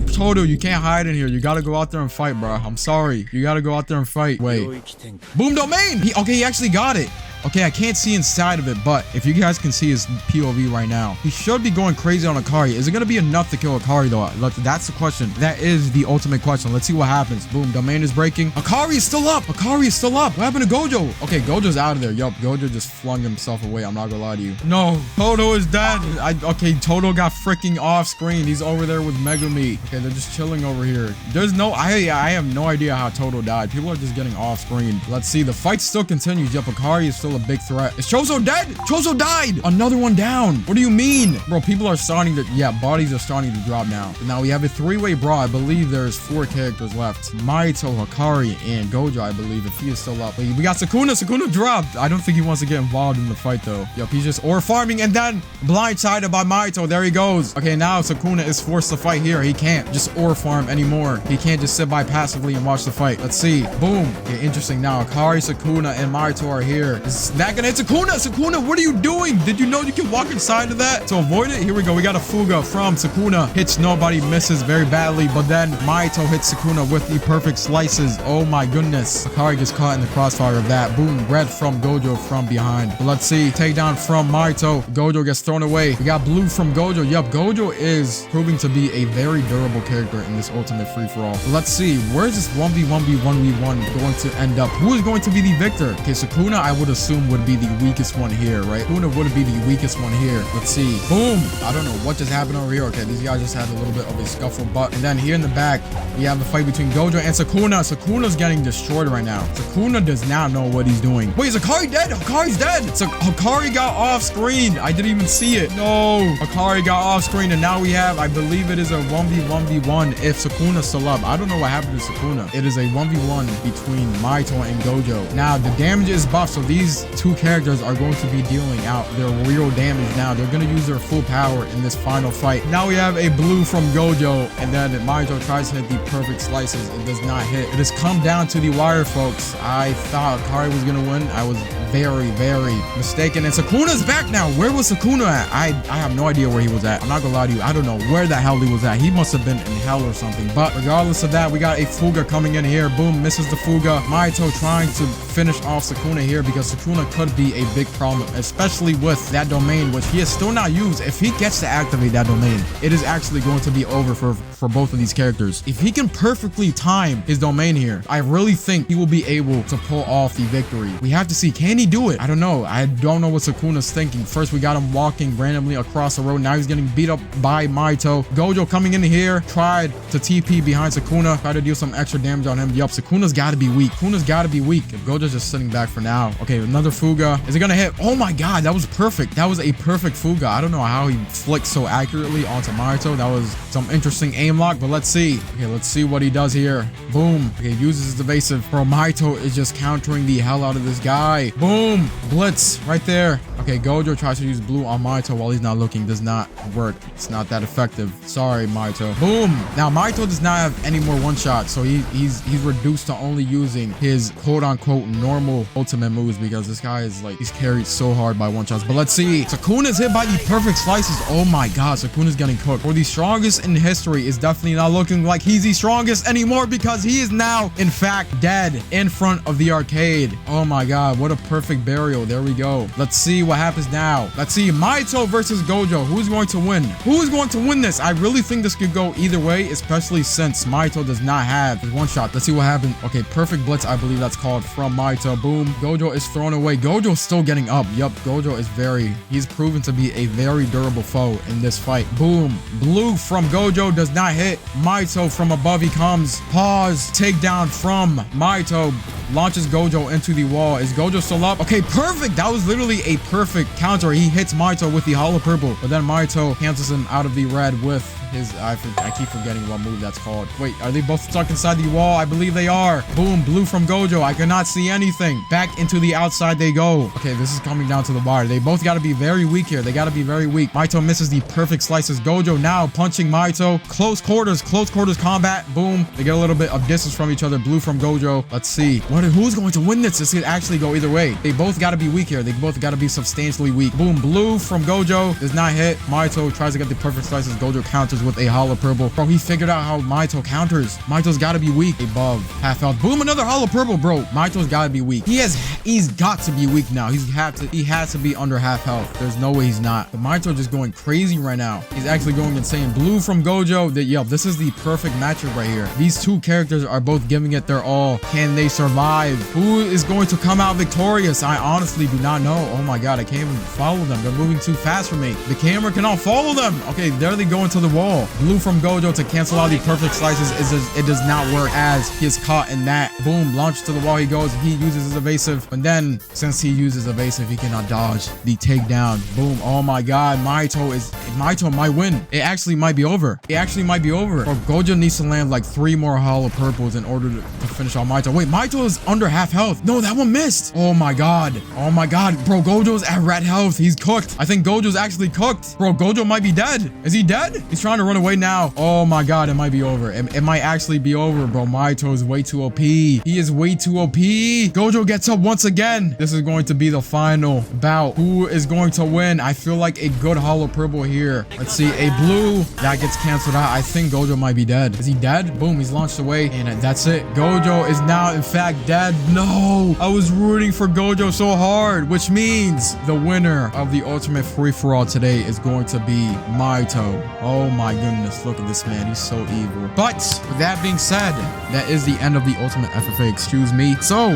Toto, you can't hide in here. You gotta go out there and fight, bro. I'm sorry. You gotta go out there and fight. Wait. Boom domain. Okay, he actually got it. Okay, I can't see inside of it, but if you guys can see his POV right now, he should be going crazy on Akari. Is it going to be enough to kill Akari, though? That's the question. That is the ultimate question. Let's see what happens. Boom, domain is breaking. Akari is still up. Akari is still up. What happened to Gojo? Okay, Gojo's out of there. Yup, Gojo just flung himself away. I'm not going to lie to you. No, Toto is dead. Okay, Toto got freaking off screen. He's over there with Megumi. Okay, they're just chilling over here. There's no... I have no idea how Toto died. People are just getting off screen. Let's see. The fight still continues. Yup, Akari is still a big threat. Is Choso dead? Choso died. Another one down. What do you mean? Bro, people are starting to... Yeah, bodies are starting to drop now. Now we have a three-way brawl. I believe there's 4 characters left. Mahito, Akari, and Gojo, I believe, if he is still up. We got Sukuna. Sukuna dropped. I don't think he wants to get involved in the fight, though. Yep, he's just ore farming, and then blindsided by Mahito. There he goes. Okay, now Sukuna is forced to fight here. He can't just ore farm anymore. He can't just sit by passively and watch the fight. Let's see. Boom. Okay, interesting. Now Akari, Sukuna, and Mahito are here. Is that gonna hit Sukuna? Sukuna, what are you doing? Did you know you can walk inside of that to avoid it? Here we go. We got a Fuga from Sukuna. Hits nobody, misses very badly, but then Mahito hits Sukuna with the perfect slices. Oh my goodness. Akari gets caught in the crossfire of that. Boom. Red from Gojo from behind. But let's see. Takedown from Mahito. Gojo gets thrown away. We got blue from Gojo. Yup, Gojo is proving to be a very durable character in this ultimate free-for-all. Let's see. Where's this 1v1v1v1 going to end up? Who is going to be the victor? Okay, Sukuna, I would assume assume would be the weakest one here, right? Sukuna would be the weakest one here. Let's see. Boom. I don't know what just happened over here. Okay, these guys just had a little bit of a scuffle, but and then here in the back, we have a fight between Gojo and Sukuna. Sukuna's getting destroyed right now. Sukuna does not know what he's doing. Wait, is Hikari dead? Hikari's dead. So Hikari got off screen. I didn't even see it. No. Hikari got off screen, and now we have, I believe it is a 1v1v1 if Sukuna's still up. I don't know what happened to Sukuna. It is a 1v1 between Mahito and Gojo. Now, the damage is buffed, so these two characters are going to be dealing out their real damage now. They're going to use their full power in this final fight. Now we have a blue from Gojo, and then Mahito tries to hit the perfect slices. It does not hit. It has come down to the wire, folks. I thought Hikari was going to win. I was very, very mistaken. And Sukuna's back now. Where was Sukuna at? I have no idea where he was at. I'm not gonna lie to you. I don't know where the hell he was at. He must have been in hell or something. But regardless of that, we got a Fuga coming in here. Boom, misses the Fuga. Mahito trying to finish off Sukuna here because Sukuna could be a big problem, especially with that domain, which he has still not used. If he gets to activate that domain, it is actually going to be over for both of these characters. If he can perfectly time his domain here, I really think he will be able to pull off the victory. We have to see, can he do it? I don't know. I don't know what Sukuna's thinking. First, we got him walking randomly across the road. Now he's getting beat up by Mahito. Gojo coming in here, tried to TP behind Sukuna, tried to deal some extra damage on him. Yup, Sukuna's got to be weak. Sukuna's got to be weak. If Gojo's just sitting back for now. Okay, another Fuga. Is it gonna hit? Oh my god, that was perfect. That was a perfect Fuga. I don't know how he flicked so accurately onto Mahito. That was some interesting aim lock, but let's see. Okay, let's see what he does here. Boom. Okay, uses his evasive. Bro, Mahito is just countering the hell out of this guy. Boom. Blitz right there. Okay, Gojo tries to use blue on Mahito while he's not looking. Does not work. It's not that effective. Sorry, Mahito. Boom. Now, Mahito does not have any more one-shot, so he's reduced to only using his quote-unquote normal ultimate moves because this guy is like, he's carried so hard by one-shots. But let's see. Sukuna's hit by the perfect slices. Oh my god, Sukuna's getting cooked. For the strongest in history is definitely not looking like he's the strongest anymore because he is now, in fact, dead in front of the arcade. Oh my god, what a perfect burial. There we go. Let's see what happens now. Let's see. Mahito versus Gojo. Who's going to win? Who is going to win this? I really think this could go either way, especially since Mahito does not have his one shot. Let's see what happens. Okay, perfect blitz, I believe that's called, from Mahito. Boom. Gojo is thrown away. Gojo's still getting up. Yup, Gojo is he's proven to be a very durable foe in this fight. Boom. Blue from Gojo does not hit. Mahito from above he comes. Pause. Takedown from Mahito. Launches Gojo into the wall. Is Gojo still up? Okay, perfect. That was literally a perfect counter. He hits Mahito with the hollow purple, but then Mahito cancels him out of the red with his, I keep forgetting what move that's called. Wait, are they both stuck inside the wall? I believe they are. Boom, blue from Gojo. I cannot see anything. Back into the outside they go. Okay, this is coming down to the wire. They both got to be very weak here. They got to be very weak. Mahito misses the perfect slices. Gojo now punching Mahito. Close quarters combat. Boom. They get a little bit of distance from each other. Blue from Gojo. Let's see. Who's going to win this? This could actually go either way. They both got to be weak here. They both got to be substantially weak. Boom, blue from Gojo does not hit. Mahito tries to get the perfect slices. Gojo counters with a hollow purple. Bro, he figured out how Mahito counters. Mahito's got to be weak. Above half health. Boom, another hollow purple, bro. Mahito's got to be weak. He's got to be weak now. He has to be under half health. There's no way he's not. But Mahito just going crazy right now. He's actually going insane. Blue from Gojo. Yup, this is the perfect matchup right here. These two characters are both giving it their all. Can they survive? Who is going to come out victorious? I honestly do not know. Oh my god, I can't even follow them. They're moving too fast for me. The camera cannot follow them. Okay, there they go into the wall. Blue from Gojo to cancel out the perfect slices. It does not work as he is caught in that. Boom, launch to the wall he goes. He uses his evasive, but then since he uses evasive, he cannot dodge the takedown. Boom. Oh my god, Mahito might win. It actually might be over. It actually might be over. Or Gojo needs to land like 3 more hollow purples in order to finish off Mahito. Wait, Mahito is under half health. No, that one missed. Oh my god. Oh my god. Bro, Gojo's at red health. He's cooked. I think Gojo's actually cooked. Bro, Gojo might be dead. Is he dead? He's trying to run away now. Oh my god, it might be over. It might actually be over, bro. Mahito is way too OP. He is way too OP. Gojo gets up once again. This is going to be the final bout. Who is going to win? I feel like a good hollow purple here. Let's see. A blue. That gets canceled out. I think Gojo might be dead. Is he dead? Boom, he's launched away. And that's it. Gojo is now, in fact, dead. No, I was rooting for Gojo so hard, which means the winner of the ultimate free-for-all today is going to be Mahito. Oh my goodness, look at this man. He's so evil. But with that being said, that is the end of the ultimate FFA, excuse me. So,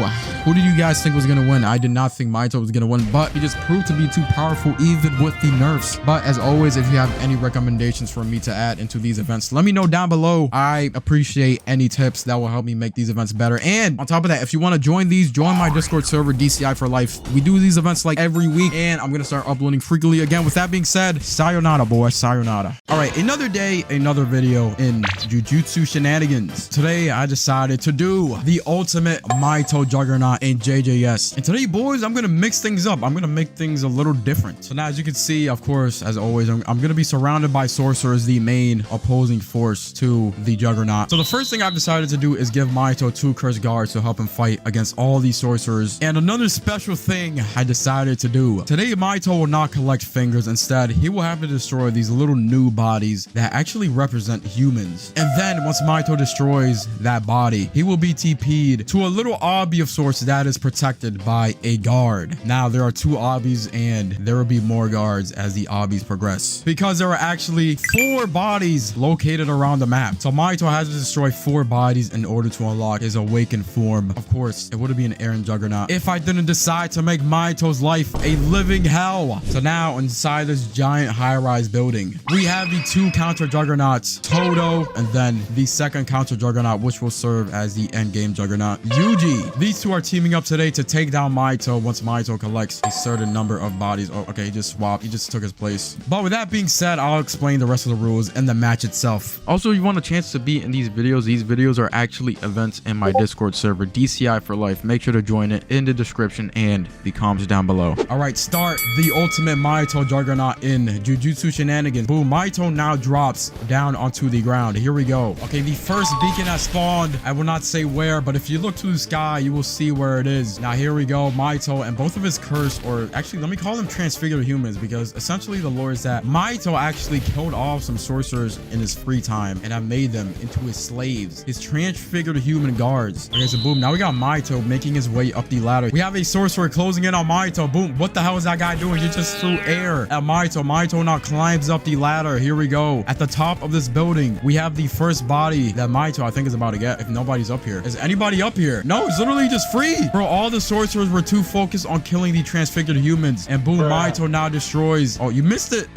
who did you guys think was gonna win? I did not think Mahito was gonna win, but he just proved to be too powerful even with the nerfs. But as always, if you have any recommendations for me to add into these events, let me know down below. I appreciate any tips that will help me make these events better. And on top of that, if you want to join these, join my Discord server, DCI for life. We do these events like every week, and I'm gonna start uploading frequently again. With that being said, sayonara, boy, sayonara. All right, another day, another video in Jujutsu Shenanigans. Today, I decided to do the ultimate Mahito Juggernaut in JJS. And today, boys, I'm gonna mix things up. I'm gonna make things a little different. So now, as you can see, of course, as always, I'm gonna be surrounded by sorcerers, the main opposing force to the Juggernaut. So the first thing I've decided to do is give Mahito 2 cursed guards to help him fight against all these sorcerers. And another special thing I decided to do. Today, Mahito will not collect fingers. Instead, he will have to destroy these little new bodies that actually represent humans. And then once Mahito destroys that body, he will be TP'd to a little obby of sorts that is protected by a guard. Now, there are 2 obbies and there will be more guards as the obbies progress, because there are actually 4 bodies located around the map. So Mahito has to destroy 4 bodies in order to unlock his awakened form. Of course, it would be an Eren Juggernaut if I didn't decide to make Mahito's life a living hell. So now inside this giant high-rise building, we have the 2 counter Juggernauts, Todo, and then the second counter Juggernaut, which will serve as the endgame Juggernaut, Yuji. These 2 are teaming up today to take down Mahito once Mahito collects a certain number of bodies. Oh, okay, he just swapped. He just took his place. But with that being said, I'll explain the rest of the rules and the match itself. Also, if you want a chance to be in these videos are actually events in my Discord server, DCI for life. Make sure to join it in the description and the comments down below. All right, start the ultimate Mahito Juggernaut in Jujutsu Shenanigans. Boom, Mahito now drops down onto the ground. Here we go. Okay, the first beacon has spawned. I will not say where, but if you look to the sky, you will see where it is. Now, here we go. Mahito and both of his curse, or actually, let me call them transfigured humans, because essentially the lore is that Mahito actually killed off some sorcerers in his free time and have made them into his slaves, his transfigured human guards. Okay, so boom, now we got Mahito making his way up the ladder. We have a sorcerer closing in on Mahito. Boom, what the hell is that guy doing? He just threw air at Mahito. Mahito now climbs up the ladder. Here we go. At the top of this building, we have the first body that Mahito, I think, is about to get, if nobody's up here. Is anybody up here? No, it's literally just free. Bro, all the sorcerers were too focused on killing the transfigured humans. And boom, Mahito now destroys. Oh, you missed it.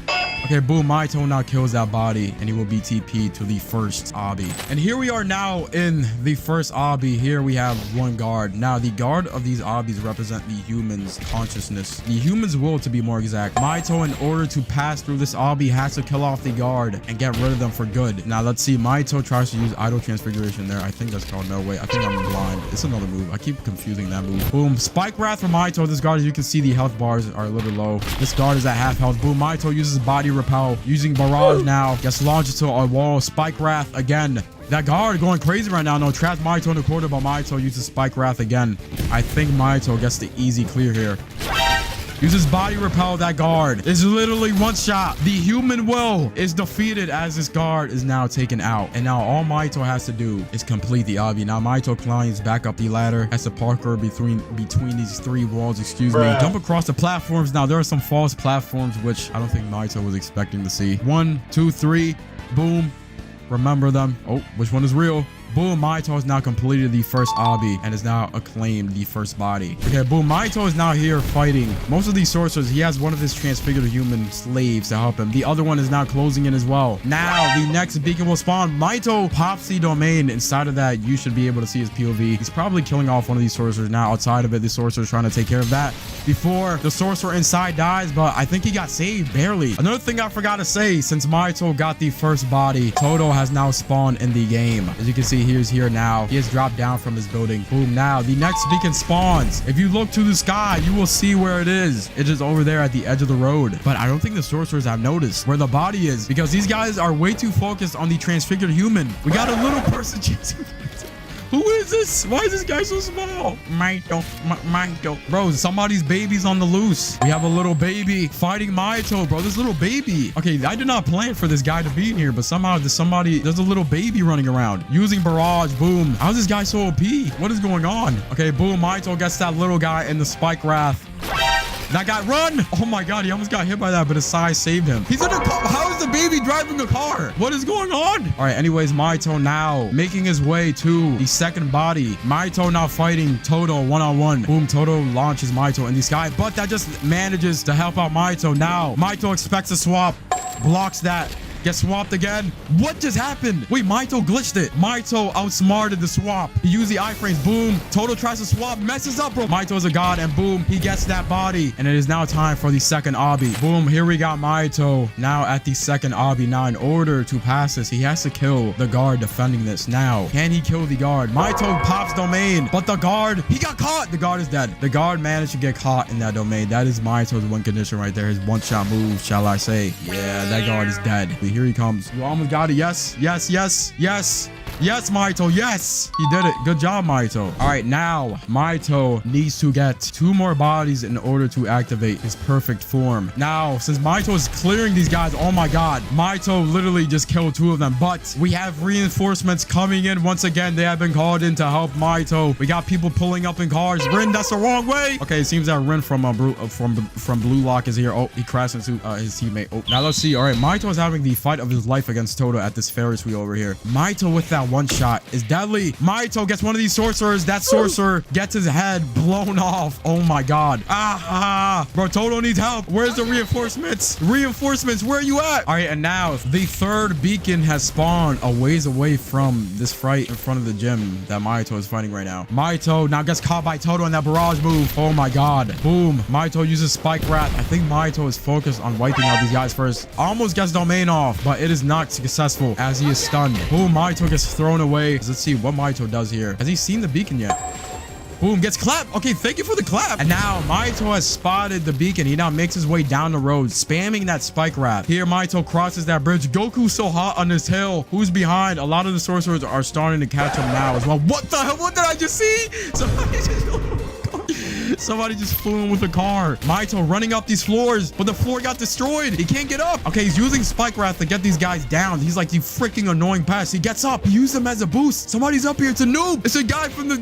Okay, boom, Mahito now kills that body, and he will be TP'd to the first obby. And here we are now in the first obby. Here we have 1 guard. Now, the guard of these obbies represent the human's consciousness, the human's will, to be more exact. Mahito, in order to pass through this obby, has to kill off the guard and get rid of them for good. Now, let's see. Mahito tries to use idle transfiguration there. I think that's called, no, wait, I think I'm blind. It's another move. I keep confusing that move. Boom, Spike Wrath from Mahito. This guard, as you can see, the health bars are a little low. This guard is at half health. Boom, Mahito uses body repel, using barrage now, gets launched into a wall. Spike Wrath again. That guard going crazy right now. No, traps Mahito in the corner, but Mahito uses Spike Wrath again. I think Mahito gets the easy clear here. Uses body repel. That guard is literally 1 shot. The human will is defeated as this guard is now taken out. And now all Mahito has to do is complete the obby. Now Mahito climbs back up the ladder, has to parkour between these 3 walls, excuse me. Jump across the platforms. Now there are some false platforms, which I don't think Mahito was expecting to see. 1, 2, 3. Boom. Remember them. Oh, which one is real? Boom, Mahito has now completed the first obby and is now acclaimed the first body. Okay, boom, Mahito is now here fighting most of these sorcerers. He has one of his transfigured human slaves to help him. The other one is now closing in as well. Now, the next beacon will spawn. Mahito pops the domain. Inside of that, you should be able to see his POV. He's probably killing off one of these sorcerers now. Outside of it, the sorcerer is trying to take care of that before the sorcerer inside dies, but I think he got saved barely. Another thing I forgot to say, since Mahito got the first body, Todo has now spawned in the game. As you can see, he is here now. He has dropped down from his building. Boom, now the next beacon spawns. If you look to the sky, you will see where it is. It is over there at the edge of the road. But I don't think the sorcerers have noticed where the body is, because these guys are way too focused on the transfigured human. We got a little person chasing. Who is this? Why is this guy so small? Mahito. Bro, somebody's baby's on the loose. We have a little baby fighting Mahito, bro. This little baby. Okay, I did not plan for this guy to be in here, but somehow there's a little baby running around using barrage. Boom. How's this guy so OP? What is going on? Okay, boom. Mahito gets that little guy in the Spike Wrath. That guy, run. Oh my God, he almost got hit by that, but his size saved him. He's in a car. How is the baby driving a car? What is going on? All right, anyways, Mahito now making his way to the second body. Mahito now fighting Toto one-on-one. Boom, Toto launches Mahito in the sky, but that just manages to help out Mahito. Now, Mahito expects a swap, blocks that. Gets swapped again. What just happened? Wait, Mahito glitched it. Mahito outsmarted the swap. He used the iframes. Boom. Toto tries to swap. Messes up, bro. Mahito is a god. And boom, he gets that body. And it is now time for the second obby. Boom. Here we got Mahito now at the second obby. Now, in order to pass this, he has to kill the guard defending this. Now, can he kill the guard? Mahito pops domain. But the guard, he got caught. The guard is dead. The guard managed to get caught in that domain. That is Mahito's win condition right there. His one-shot move, shall I say. Yeah, that guard is dead. Here he comes. You almost got it. Yes, yes, yes, yes. Yes, Mahito. Yes. He did it. Good job, Mahito. All right, now Mahito needs to get 2 more bodies in order to activate his perfect form. Now, since Mahito is clearing these guys, oh my God, Mahito literally just killed 2 of them. But we have reinforcements coming in once again. They have been called in to help Mahito. We got people pulling up in cars. Rin, that's the wrong way. Okay, it seems that Rin from Blue Lock is here. Oh, he crashed into his teammate. Oh, now let's see. All right, Mahito is having the fight of his life against Toto at this Ferris wheel over here. Mahito with that one shot is deadly. Mahito gets one of these sorcerers. That sorcerer gets his head blown off. Oh my God. Bro, Toto needs help. Where's the reinforcements? Reinforcements, where are you at? All right, and now the third beacon has spawned a ways away from this fight in front of the gym that Mahito is fighting right now. Mahito now gets caught by Toto in that barrage move. Oh my God. Boom. Mahito uses Spike Wrath. I think Mahito is focused on wiping out these guys first. Almost gets domain off, but it is not successful as he is stunned. Boom. Mahito gets thrown away. Let's see what Mahito does here. Has he seen the beacon yet? Boom, gets clapped. Okay, thank you for the clap. And now Mahito has spotted the beacon. He now makes his way down the road, spamming that Spike Wrath. Here, Mahito crosses that bridge. Goku's so hot on this hill. Who's behind? A lot of the sorcerers are starting to catch him now as well. What the hell? What did I just see? Somebody just flew in with a car. Mahito running up these floors, but the floor got destroyed. He can't get up. Okay, he's using Spike Wrath to get these guys down. He's like the freaking annoying pest. He gets up. He used them as a boost. Somebody's up here. It's a noob. It's a guy from the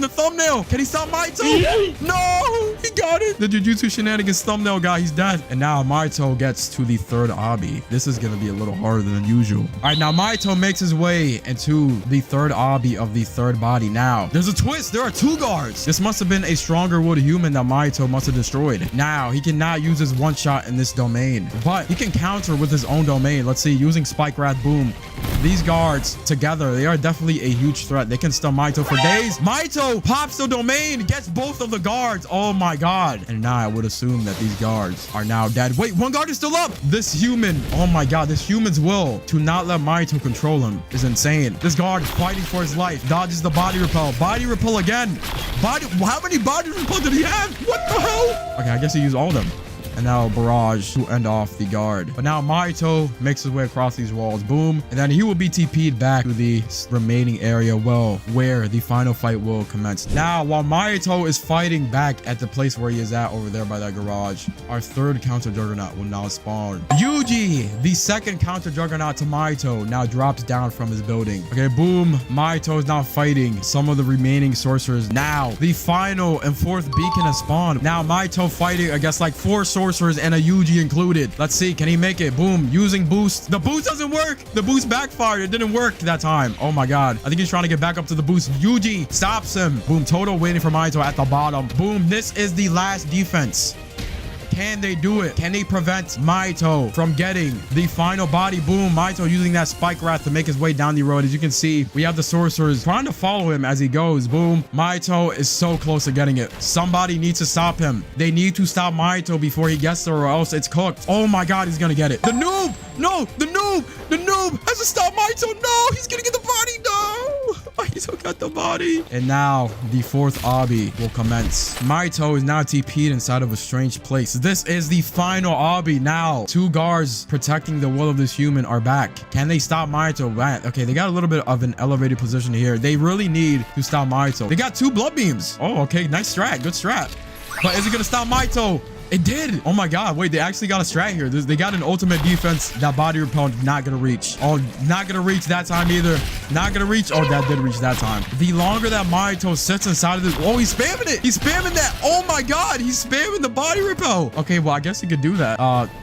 thumbnail. Can he stop Mahito? No, he got it. The Jujutsu Shenanigans thumbnail guy, he's dead. And now Mahito gets to the third obby. This is gonna be a little harder than usual. All right, now Mahito makes his way into the third obby of the third body. Now, there's a twist. There are 2 guards. This must have been a stronger wood human that Mahito must have destroyed. Now, he cannot use his one shot in this domain, but he can counter with his own domain. Let's see, using Spike Wrath. Boom. These guards together, they are definitely a huge threat. They can stun Mahito for days. Mahito pops the domain, gets both of the guards. Oh my God. And now I would assume that these guards are now dead. Wait, one guard is still up. This human, oh my God, this human's will to not let Mahito control him is insane. This guard is fighting for his life. Dodges the body repel. Body repel again. How many body repel did he have? What the hell? Okay, I guess he used all of them. And now barrage to end off the guard. But now Mahito makes his way across these walls. Boom. And then he will be TP'd back to the remaining area, well, where the final fight will commence. Now, while Mahito is fighting back at the place where he is at over there by that garage, our third counter juggernaut will now spawn. Yuji, the second counter juggernaut to Mahito, now drops down from his building. Okay, boom. Mahito is now fighting some of the remaining sorcerers. Now, the final and fourth beacon has spawned. Now, Mahito fighting against like 4 sorcerers and a Yuji included. Let's see, can he make it? Boom, using boost. The boost doesn't work. The boost backfired. It didn't work that time. Oh my God. I think he's trying to get back up to the boost. Yuji stops him. Boom, Toto waiting for Mahito at the bottom. Boom, this is the last defense. Can they do it? Can they prevent Mahito from getting the final body? Boom, Mahito using that Spike Wrath to make his way down the road. As you can see, we have the sorcerers trying to follow him as he goes. Boom, Mahito is so close to getting it. Somebody needs to stop him. They need to stop Mahito before he gets there or else it's cooked. Oh my God, he's gonna get it. The noob! No, the noob has to stop Mahito. No, he's gonna get the body. No, Mahito got the body. And now the fourth obby will commence. Mahito is now TP'd inside of a strange place. This is the final obby. Now 2 guards protecting the will of this human are back. Can they stop Mahito? Okay, they got a little bit of an elevated position here. They really need to stop Mahito. They got 2 blood beams. Oh, okay, nice strat. Good strat. But is it gonna stop Mahito? It did. Oh my god. Wait, they actually got a strat here. They got an ultimate defense. That body repel not gonna reach. Oh, not gonna reach that time either. Not gonna reach. Oh, that did reach that time. The longer that Mahito sits inside of this. Oh, he's spamming it. He's spamming that. Oh my god. He's spamming the body repel. Okay, well, I guess he could do that.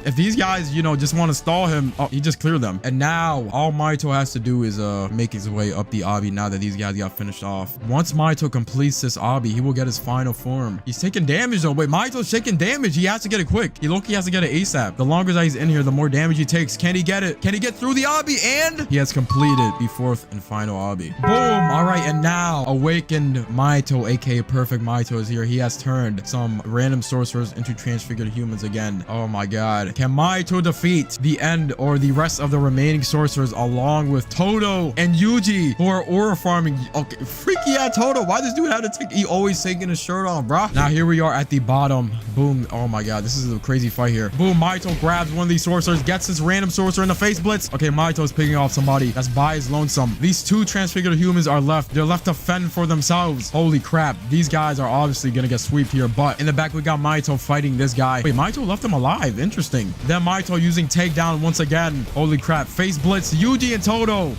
If these guys, you know, just want to stall him. Oh, he just cleared them. And now all Mahito has to do is make his way up the obby now that these guys got finished off. Once Mahito completes this obby, he will get his final form. He's taking damage though. Wait, Mahito's taking damage. He has to get it quick. He low-key has to get it ASAP. The longer that he's in here, the more damage he takes. Can he get it? Can he get through the obby? And he has completed the fourth and final obby. Boom. All right. And now awakened Mahito, aka perfect Mahito, is here. He has turned some random sorcerers into transfigured humans again. Oh my god. Can Mahito defeat the end or the rest of the remaining sorcerers along with Todo and Yuji, who are aura farming? Okay, freaky out Todo. Why this dude had to take, he always taking his shirt off, bro. Now here we are at the bottom. Boom. Oh my god, this is a crazy fight here. Boom. Mahito grabs one of these sorcerers, gets this random sorcerer in the face blitz. Okay, Mahito's picking off somebody that's by his lonesome. These two transfigured humans are left. They're left to fend for themselves. Holy crap. These guys are obviously gonna get swept here, but in the back we got Mahito fighting this guy. Wait, Mahito left him alive. Interesting. Then Mahito using takedown once again. Holy crap. Face blitz. Yuji and Todo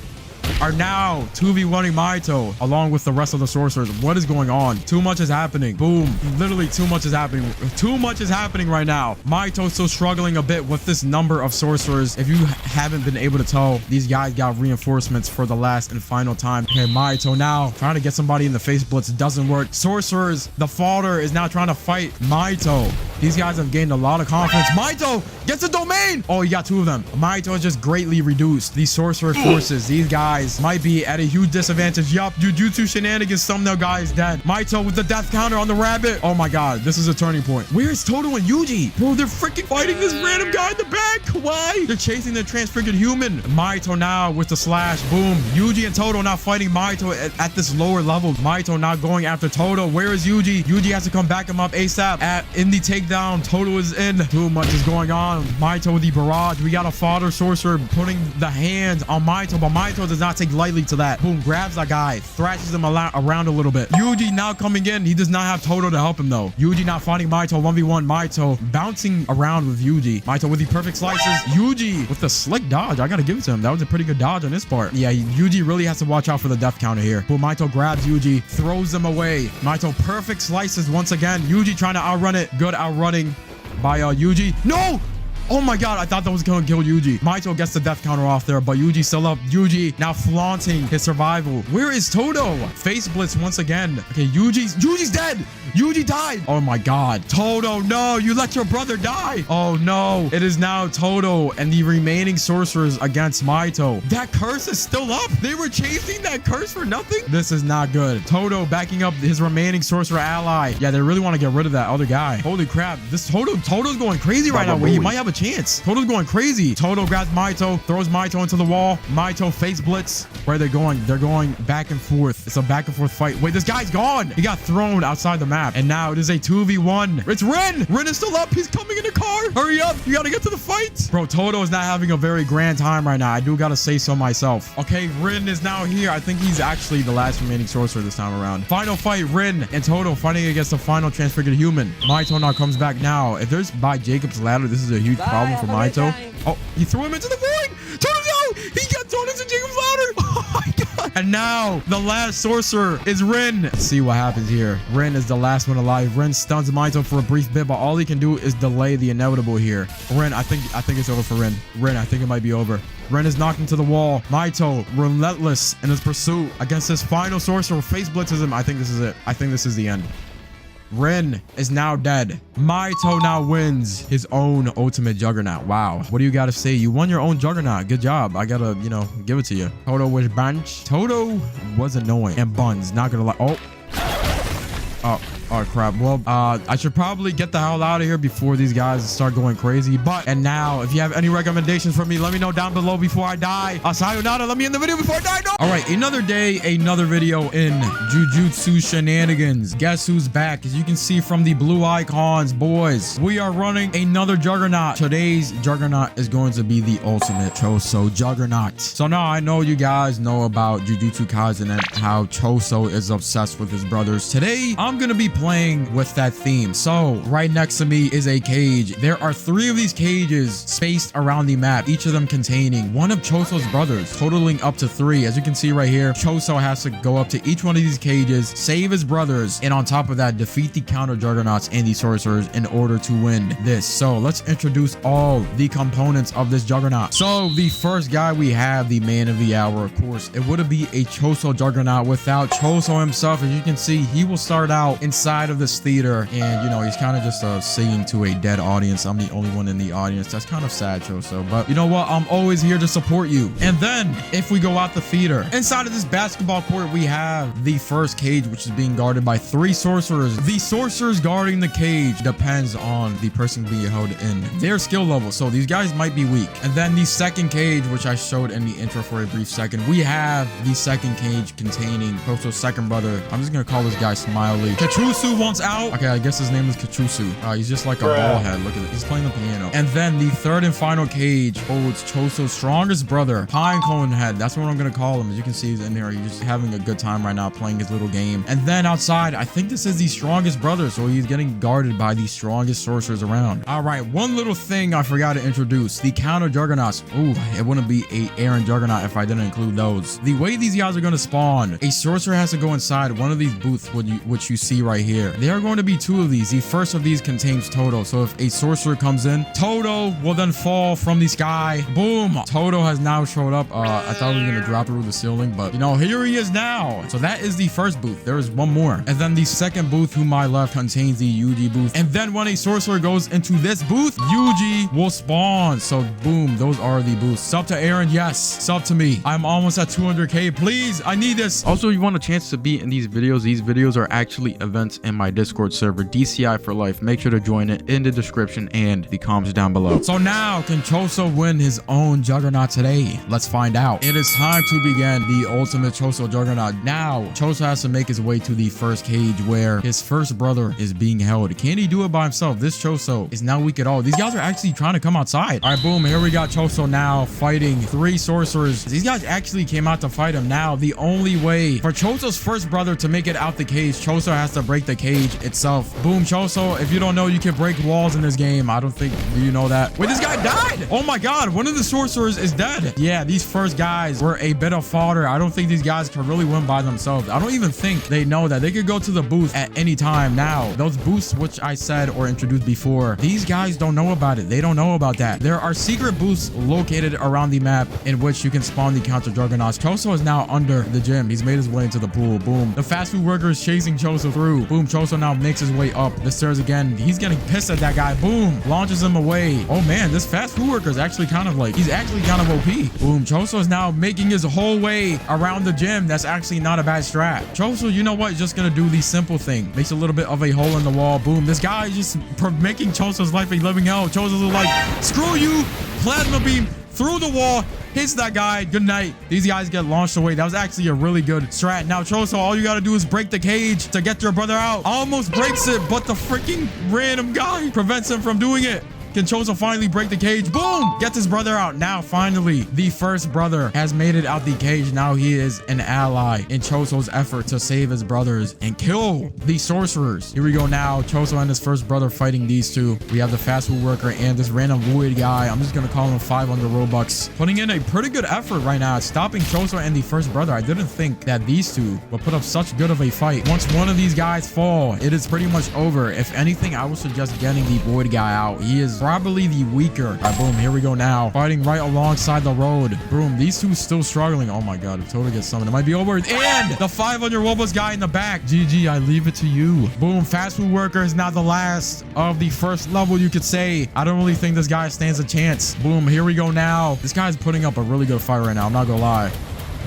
are now 2v1ing Mahito along with the rest of the sorcerers. What is going on? Too much is happening. Boom. Literally too much is happening. Too much is happening right now. Mahito's still struggling a bit with this number of sorcerers. If you haven't been able to tell, these guys got reinforcements for the last and final time. Okay, Mahito now trying to get somebody in the face blitz. Doesn't work. Sorcerers, the fodder is now trying to fight Mahito. These guys have gained a lot of confidence. Mahito gets a domain. Oh, he got two of them. Mahito is just greatly reduced. These sorcerer forces, these guys might be at a huge disadvantage. Yup, Jujutsu Shenanigans thumbnail guy is dead. Mahito with the death counter on the rabbit. Oh my god, this is a turning point. Where's Todo and Yuji? Bro, they're freaking fighting this random guy in the back. Why? They're chasing the transfigured human. Mahito now with the slash. Boom. Yuji and Todo now fighting Mahito at this lower level. Mahito now going after Todo. Where is Yuji? Yuji has to come back him up ASAP. In the takedown, Todo is in. Too much is going on. Mahito with the barrage. We got a fodder sorcerer putting the hands on Mahito, but Mahito does not take lightly to that. Boom, grabs that guy, thrashes him around a little bit. Yuji now coming in. He does not have Todo to help him though. Yuji now fighting Mahito 1v1. Mahito bouncing around with Yuji. Mahito with the perfect slices. Yuji with the slick dodge. I gotta give it to him. That was a pretty good dodge on his part. Yeah, Yuji really has to watch out for the death counter here. Boom, Mahito grabs Yuji, throws him away. Mahito perfect slices once again. Yuji trying to outrun it. Good outrunning by Yuji. No! Oh my god, I thought that was gonna kill Yuji. Mahito gets the death counter off there, but Yuji still up. Yuji now flaunting his survival. Where is Todo? Face blitz once again. Okay, Yuji's dead. Yuji died. Oh my god. Todo, no, you let your brother die. Oh no. It is now Todo and the remaining sorcerers against Mahito. That curse is still up. They were chasing that curse for nothing. This is not good. Todo backing up his remaining sorcerer ally. Yeah, they really want to get rid of that other guy. Holy crap. This Todo's going crazy right now. Wait, he might have a chance. Todo's going crazy. Todo grabs Mahito, throws Mahito into the wall. Mahito face blitz. Where are they going? They're going back and forth. It's a back and forth fight. Wait, this guy's gone. He got thrown outside the map. And now it is a 2v1. It's Rin. Rin is still up. He's coming in the car. Hurry up. You gotta get to the fight. Bro, Todo is not having a very grand time right now. I do gotta say so myself. Okay, Rin is now here. I think he's actually the last remaining sorcerer this time around. Final fight, Rin and Todo fighting against the final transfigured human. Mahito now comes back now. If there's by Jacob's ladder, this is a huge problem for Mahito. Oh, he threw him into the void. Todo, no! He got thrown into Jacob's ladder. Oh my god. And now the last sorcerer is Rin. Let's see what happens here. Rin is the last one alive. Rin stuns Mahito for a brief bit, but all he can do is delay the inevitable here. Rin, I think it's over for Rin. Rin, I think it might be over. Ren is knocked into the wall. Mahito, relentless in his pursuit against his final sorcerer, face blitzes him. I think this is it. I think this is the end. Ren is now dead. Mahito now wins his own ultimate juggernaut. Wow. What do you got to say? You won your own juggernaut. Good job. I gotta, give it to you. Todo was bench. Todo was annoying. And Buns, not gonna lie. Oh crap. Well, I should probably get the hell out of here before these guys start going crazy. And now, if you have any recommendations for me, let me know down below before I die. Sayonara, let me end the video before I die. No! All right, another day, another video in Jujutsu Shenanigans. Guess who's back? As you can see from the blue icons, boys, we are running another juggernaut. Today's juggernaut is going to be the ultimate Choso juggernaut. So now I know you guys know about Jujutsu Kaisen and how Choso is obsessed with his brothers. Today, I'm going to be playing playing with that theme. So right next to me is a cage. There are 3 of these cages spaced around the map, each of them containing one of Choso's brothers, totaling up to 3. As you can see right here, Choso has to go up to each one of these cages, save his brothers, and on top of that, defeat the counter juggernauts and the sorcerers in order to win this. So let's introduce all the components of this juggernaut. So the first guy we have, the man of the hour, of course, it wouldn't be a Choso juggernaut without Choso himself. As you can see, he will start out inside of this theater, and you know, he's kind of just singing to a dead audience. I'm the only one in the audience. That's kind of sad, Choso, but you know what? I'm always here to support you. And then if we go out the theater, inside of this basketball court, we have the first cage, which is being guarded by 3 sorcerers. The sorcerers guarding the cage depends on the person being held in their skill level, so these guys might be weak. And then the second cage, which I showed in the intro for a brief second, we have the second cage containing Choso's second brother. I'm just gonna call this guy Smiley. Kachutsu wants out. Okay, I guess his name is Kachutsu. He's just like a ball head. Look at it. He's playing the piano. And then the third and final cage holds Choso's strongest brother, Pinecone Head. That's what I'm gonna call him. As you can see, he's in there. He's just having a good time right now playing his little game. And then outside, I think this is the strongest brother, so he's getting guarded by the strongest sorcerers around. All right, one little thing I forgot to introduce, the counter juggernauts. Ooh, it wouldn't be a Aaron juggernaut if I didn't include those. The way these guys are going to spawn, a sorcerer has to go inside one of these booths which you see right here. There are going to be 2 of these. The first of these contains Toto, so if a sorcerer comes in, Toto will then fall from the sky. Boom, Toto has now showed up. I thought he was going to drop through the ceiling, but you know, here he is now. So that is the first booth. There is one more, and then the second booth to my left contains the Yuji booth. And then when a sorcerer goes into this booth, Yuji will spawn. So boom, those are the booths. Sub to Aaron, yes. Sub to me. I'm almost at 200k. Please, I need this. Also, you want a chance to be in these videos are actually events in my Discord server, DCI for life. Make sure to join it in the description and the comments down below. So now, can Choso win his own juggernaut today? Let's find out. It is time to begin the ultimate Choso juggernaut. Now, Choso has to make his way to the first cage where his first brother is being held. Can he do it by himself? This Choso is not weak at all. These guys are actually trying to come outside. All right, boom. Here we got Choso now fighting 3 sorcerers. These guys actually came out to fight him. Now, the only way for Choso's first brother to make it out the cage, Choso has to break the cage itself. Boom, Choso. If you don't know, you can break walls in this game. I don't think you know that. Wait, this guy died. Oh my God. One of the sorcerers is dead. Yeah, these first guys were a bit of fodder. I don't think these guys can really win by themselves. I don't even think they know that they could go to the booth at any time. Now, those booths which I said or introduced before, these guys don't know about it. They don't know about that. There are secret booths located around the map in which you can spawn the counter juggernauts. Choso is now under the gym. He's made his way into the pool. Boom. The fast food worker is chasing Choso through. Boom. Choso now makes his way up the stairs again. He's getting pissed at that guy. Boom. Launches him away. Oh man, this fast food worker is actually kind of like, he's actually kind of OP. Boom. Choso is now making his whole way around the gym. That's actually not a bad strat. Choso, you know what? He's just gonna do the simple thing. Makes a little bit of a hole in the wall. Boom. This guy is just making Choso's life a living hell. Choso's like, screw you. Plasma beam through the wall, hits that guy. Good night. These guys get launched away. That was actually a really good strat. Now, Choso, all you got to do is break the cage to get your brother out. Almost breaks it, but the freaking random guy prevents him from doing it. Can Choso finally break the cage? Boom! Gets his brother out. Now, finally, the first brother has made it out the cage. Now he is an ally in Choso's effort to save his brothers and kill the sorcerers. Here we go now. Choso and his first brother fighting these 2. We have the fast food worker and this random void guy. I'm just going to call him 500 Robux. Putting in a pretty good effort right now at stopping Choso and the first brother. I didn't think that these 2 would put up such good of a fight. Once one of these guys fall, it is pretty much over. If anything, I would suggest getting the void guy out. He is probably the weaker. All right, boom. Here we go now. Fighting right alongside the road. Boom. These 2 still struggling. Oh my God. If Toto gets summoned, it might be over. And the 500 Robux guy in the back. GG. I leave it to you. Boom. Fast food worker is now the last of the first level, you could say. I don't really think this guy stands a chance. Boom. Here we go now. This guy's putting up a really good fight right now. I'm not gonna lie.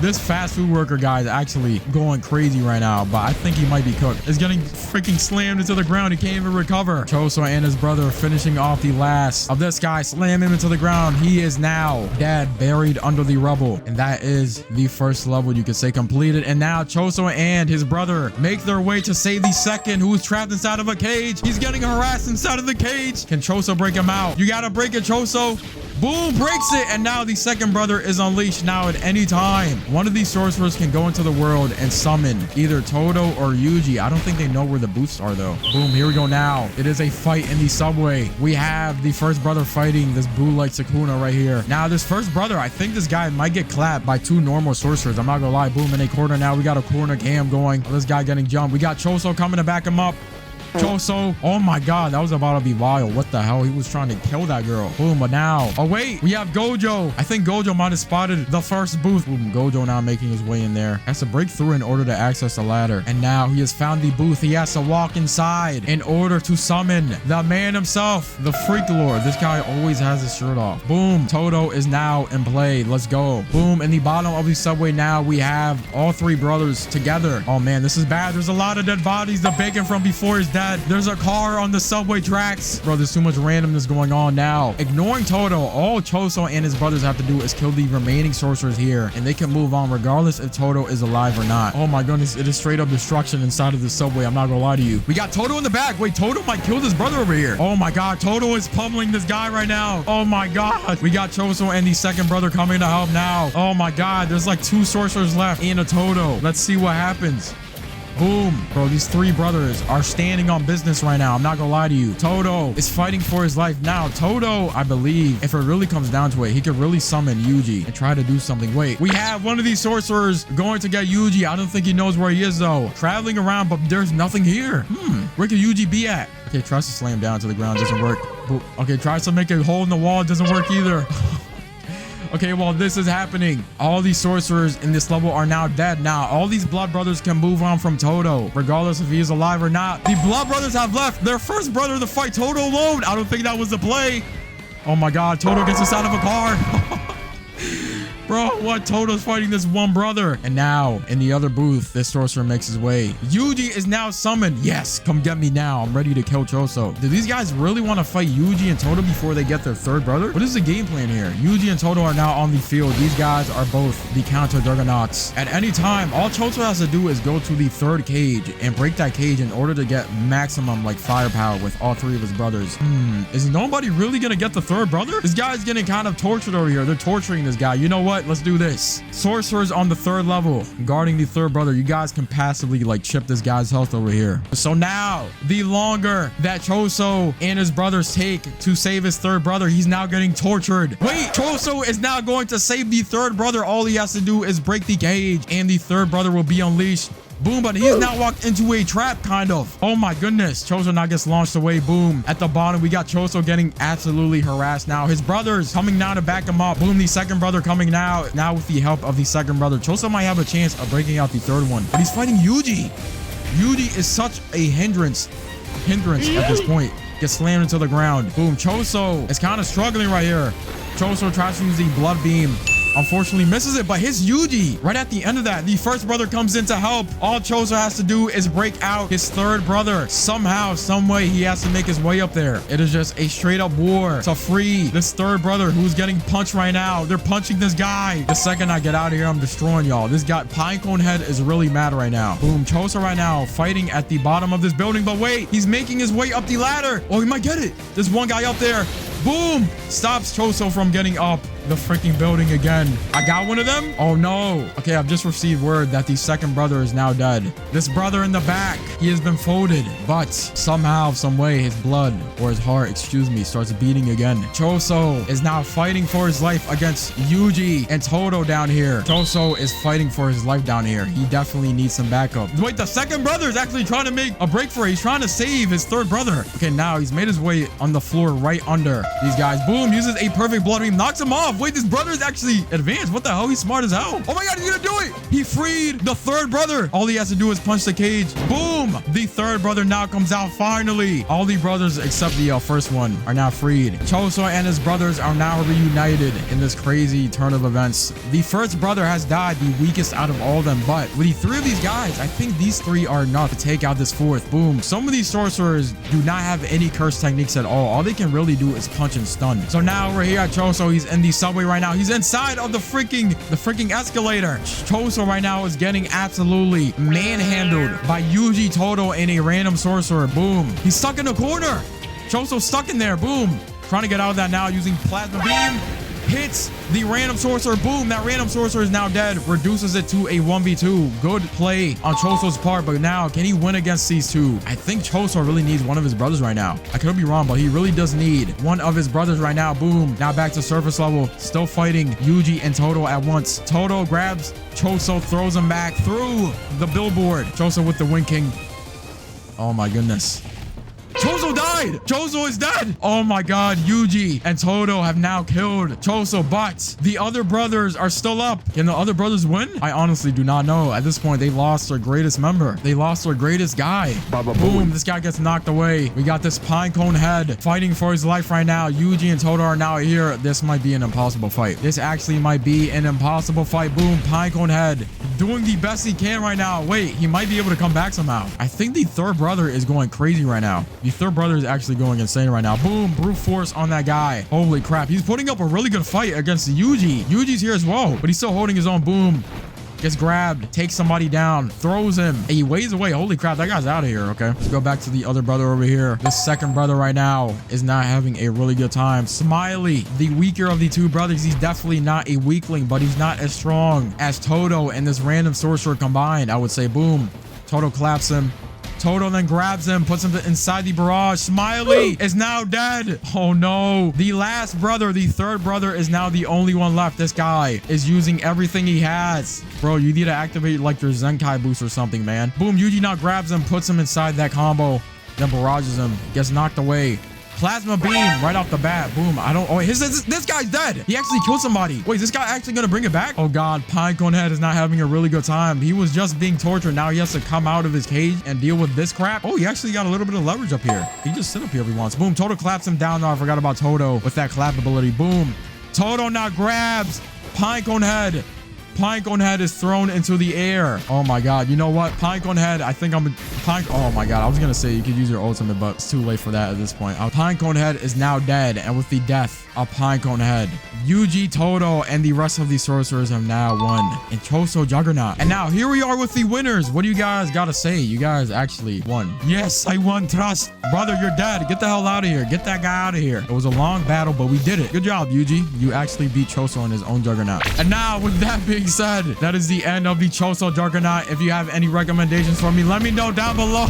This fast food worker guy is actually going crazy right now, but I think he might be cooked. He's getting freaking slammed into the ground. He can't even recover. Choso and his brother finishing off the last of this guy. Slam him into the ground. He is now dead, buried under the rubble. And that is the first level, you could say, completed. And now Choso and his brother make their way to save the second, who is trapped inside of a cage. He's getting harassed inside of the cage. Can Choso break him out? You gotta break it, Choso. Boom, breaks it. And now the second brother is unleashed now at any time. One of these sorcerers can go into the world and summon either Toto or Yuji. I don't think they know where the boosts are though. Boom, here we go now. It is a fight in the subway. We have the first brother fighting this blue-like Sukuna right here. Now, this first brother, I think this guy might get clapped by two normal sorcerers. I'm not gonna lie. Boom, in a corner now. We got a corner cam going. This guy getting jumped. We got Choso coming to back him up. Choso. Oh my god, that was about to be wild. What the hell? He was trying to kill that girl. Boom, but now. Oh wait, we have Gojo. I think Gojo might have spotted the first booth. Boom, Gojo now making his way in there. Has to break through in order to access the ladder. And now he has found the booth. He has to walk inside in order to summon the man himself, the Freak Lord. This guy always has his shirt off. Boom, Toto is now in play. Let's go. Boom, in the bottom of the subway now, we have all three brothers together. Oh man, this is bad. There's a lot of dead bodies. The bacon from before is dead. There's a car on the subway tracks. Bro, there's too much randomness going on now. Ignoring Toto, all Choso and his brothers have to do is kill the remaining sorcerers here, and they can move on regardless if Toto is alive or not. Oh my goodness, it is straight up destruction inside of the subway. I'm not gonna lie to you. We got Toto in the back. Wait, Toto might kill this brother over here. Oh my god, Toto is pummeling this guy right now. Oh my god. We got Choso and the second brother coming to help now. Oh my god, there's like two sorcerers left and a Toto. Let's see what happens. Boom. Bro, these three brothers are standing on business right now. I'm not gonna lie to you. Toto is fighting for his life now. Toto, I believe, if it really comes down to it, he could really summon Yuji and try to do something. Wait, we have one of these sorcerers going to get Yuji. I don't think he knows where he is, though. Traveling around, but there's nothing here. Where could Yuji be at? Okay, tries to slam down to the ground. Doesn't work. Okay, tries to make a hole in the wall. Doesn't work either. Okay, well, this is happening. All these sorcerers in this level are now dead. Now, all these blood brothers can move on from Toto, regardless if he is alive or not. The blood brothers have left their first brother to fight Toto alone. I don't think that was the play. Oh my god, Toto gets us out of a car. Bro, what? Toto's fighting this one brother. And now, in the other booth, this sorcerer makes his way. Yuji is now summoned. Yes, come get me now. I'm ready to kill Choso. Do these guys really want to fight Yuji and Toto before they get their third brother? What is the game plan here? Yuji and Toto are now on the field. These guys are both the counter juggernauts. At any time, all Choso has to do is go to the third cage and break that cage in order to get maximum like firepower with all three of his brothers. Is nobody really gonna get the third brother? This guy's getting kind of tortured over here. They're torturing this guy. You know what? Let's do this. Sorcerers on the third level guarding the third brother. You guys can passively like chip this guy's health over here. So now the longer that Choso and his brothers take to save his third brother, he's now getting tortured. Wait, Choso is now going to save the third brother. All he has to do is break the cage and the third brother will be unleashed. Boom, but he's now walked into a trap, kind of. Oh my goodness. Choso now gets launched away. Boom. At the bottom, we got Choso getting absolutely harassed now. His brothers coming now to back him up. Boom, the second brother coming now. Now with the help of the second brother. Choso might have a chance of breaking out the third one. But he's fighting Yuji. Yuji is such a hindrance at this point. Gets slammed into the ground. Boom, Choso is kind of struggling right here. Choso tries to use the blood beam. Unfortunately misses it, but his Yuji right at the end of that, the first brother comes in to help. All Choso has to do is break out his third brother. Somehow, some way, he has to make his way up there. It is just a straight up war to free this third brother who's getting punched right now. They're punching this guy. The second I get out of here, I'm destroying y'all. This guy, Pinecone Head, is really mad right now. Boom, Choso right now fighting at the bottom of this building, but wait, he's making his way up the ladder. Oh, he might get it. There's one guy up there. Boom, stops Choso from getting up the freaking building again. I got one of them. Oh no. Okay, I've just received word that the second brother is now dead. This brother in the back, he has been folded, but somehow, some way, his blood, or his heart, excuse me, starts beating again. Choso is now fighting for his life against Yuji and Toto down here. Choso is fighting for his life down here. He definitely needs some backup. Wait, the second brother is actually trying to make a break for it. He's trying to save his third brother. Okay, now he's made his way on the floor right under these guys. Boom, uses a perfect blood beam, knocks him off. Wait, this brother is actually advanced. What the hell? He's smart as hell. Oh my god, he's gonna do it. He freed the third brother. All he has to do is punch the cage. Boom. The third brother now comes out finally. All the brothers except the first one are now freed. Choso and his brothers are now reunited in this crazy turn of events. The first brother has died, the weakest out of all of them, but with the three of these guys, I think these three are enough to take out this fourth. Boom. Some of these sorcerers do not have any curse techniques at all. All they can really do is punch and stun. So now we're here at Choso. He's in the subway right now. He's inside of the freaking escalator. Choso right now is getting absolutely manhandled by Yuji, Toto, and a random sorcerer. Boom. He's stuck in the corner. Choso's stuck in there. Boom. Trying to get out of that now using plasma beam. Hits the random sorcerer. Boom. That random sorcerer is now dead. Reduces it to a 1v2. Good play on Choso's part. But now, can he win against these two? I think Choso really needs one of his brothers right now. I could be wrong, but he really does need one of his brothers right now. Boom. Now back to surface level. Still fighting Yuji and Todo at once. Todo grabs Choso, throws him back through the billboard. Choso with the winking. Oh my goodness. Choso died. Choso is dead. Oh my god. Yuji and Todo have now killed Choso, but the other brothers are still up. Can the other brothers win? I honestly do not know. At this point, they lost their greatest member. They lost their greatest guy. Boom. This guy gets knocked away. We got this Pinecone head fighting for his life right now. Yuji and Todo are now here. This might be an impossible fight. This actually might be an impossible fight. Boom. Pinecone head doing the best he can right now. Wait, he might be able to come back somehow. I think the third brother is going crazy right now. The third brother is actually going insane right now. Boom, brute force on that guy. Holy crap. He's putting up a really good fight against Yuji. Yuji's here as well, but he's still holding his own. Boom. Gets grabbed, takes somebody down, throws him. He waves away. Holy crap, that guy's out of here. Okay, let's go back to the other brother over here. This second brother right now is not having a really good time. Smiley, the weaker of the two brothers. He's definitely not a weakling, but he's not as strong as Todo and this random sorcerer combined, I would say. Boom. Todo claps him. Todo then grabs him, puts him inside the barrage. Smiley is now dead. Oh no. The last brother, the third brother, is now the only one left. This guy is using everything he has. Bro, you need to activate like your Zenkai boost or something, man. Boom, Yuji now grabs him, puts him inside that combo, then barrages him, gets knocked away. Plasma beam right off the bat. Boom. I don't. Oh, this guy's dead. He actually killed somebody. Wait, is this guy actually gonna bring it back? Oh god, Pinecone Head is not having a really good time. He was just being tortured. Now he has to come out of his cage and deal with this crap. Oh, he actually got a little bit of leverage up here. He just sit up here if he wants. Boom. Todo claps him down. No, I forgot about Todo with that clap ability. Boom. Todo now grabs Pinecone Head. Pinecone Head is thrown into the air. Oh my god. You know what? Pinecone Head, I think oh my god. I was gonna say you could use your ultimate, but it's too late for that at this point. Pinecone Head is now dead, and with the death of Pinecone Head, Yuji, Todo, and the rest of the sorcerers have now won in Choso Juggernaut. And now here we are with the winners. What do you guys gotta say? You guys actually won. Yes, I won. Trust. Brother, you're dead. Get the hell out of here. Get that guy out of here. It was a long battle, but we did it. Good job, Yuji. You actually beat Choso in his own Juggernaut. And now, with that being said, that is the end of the Choso Juggernaut. If you have any recommendations for me, let me know down below.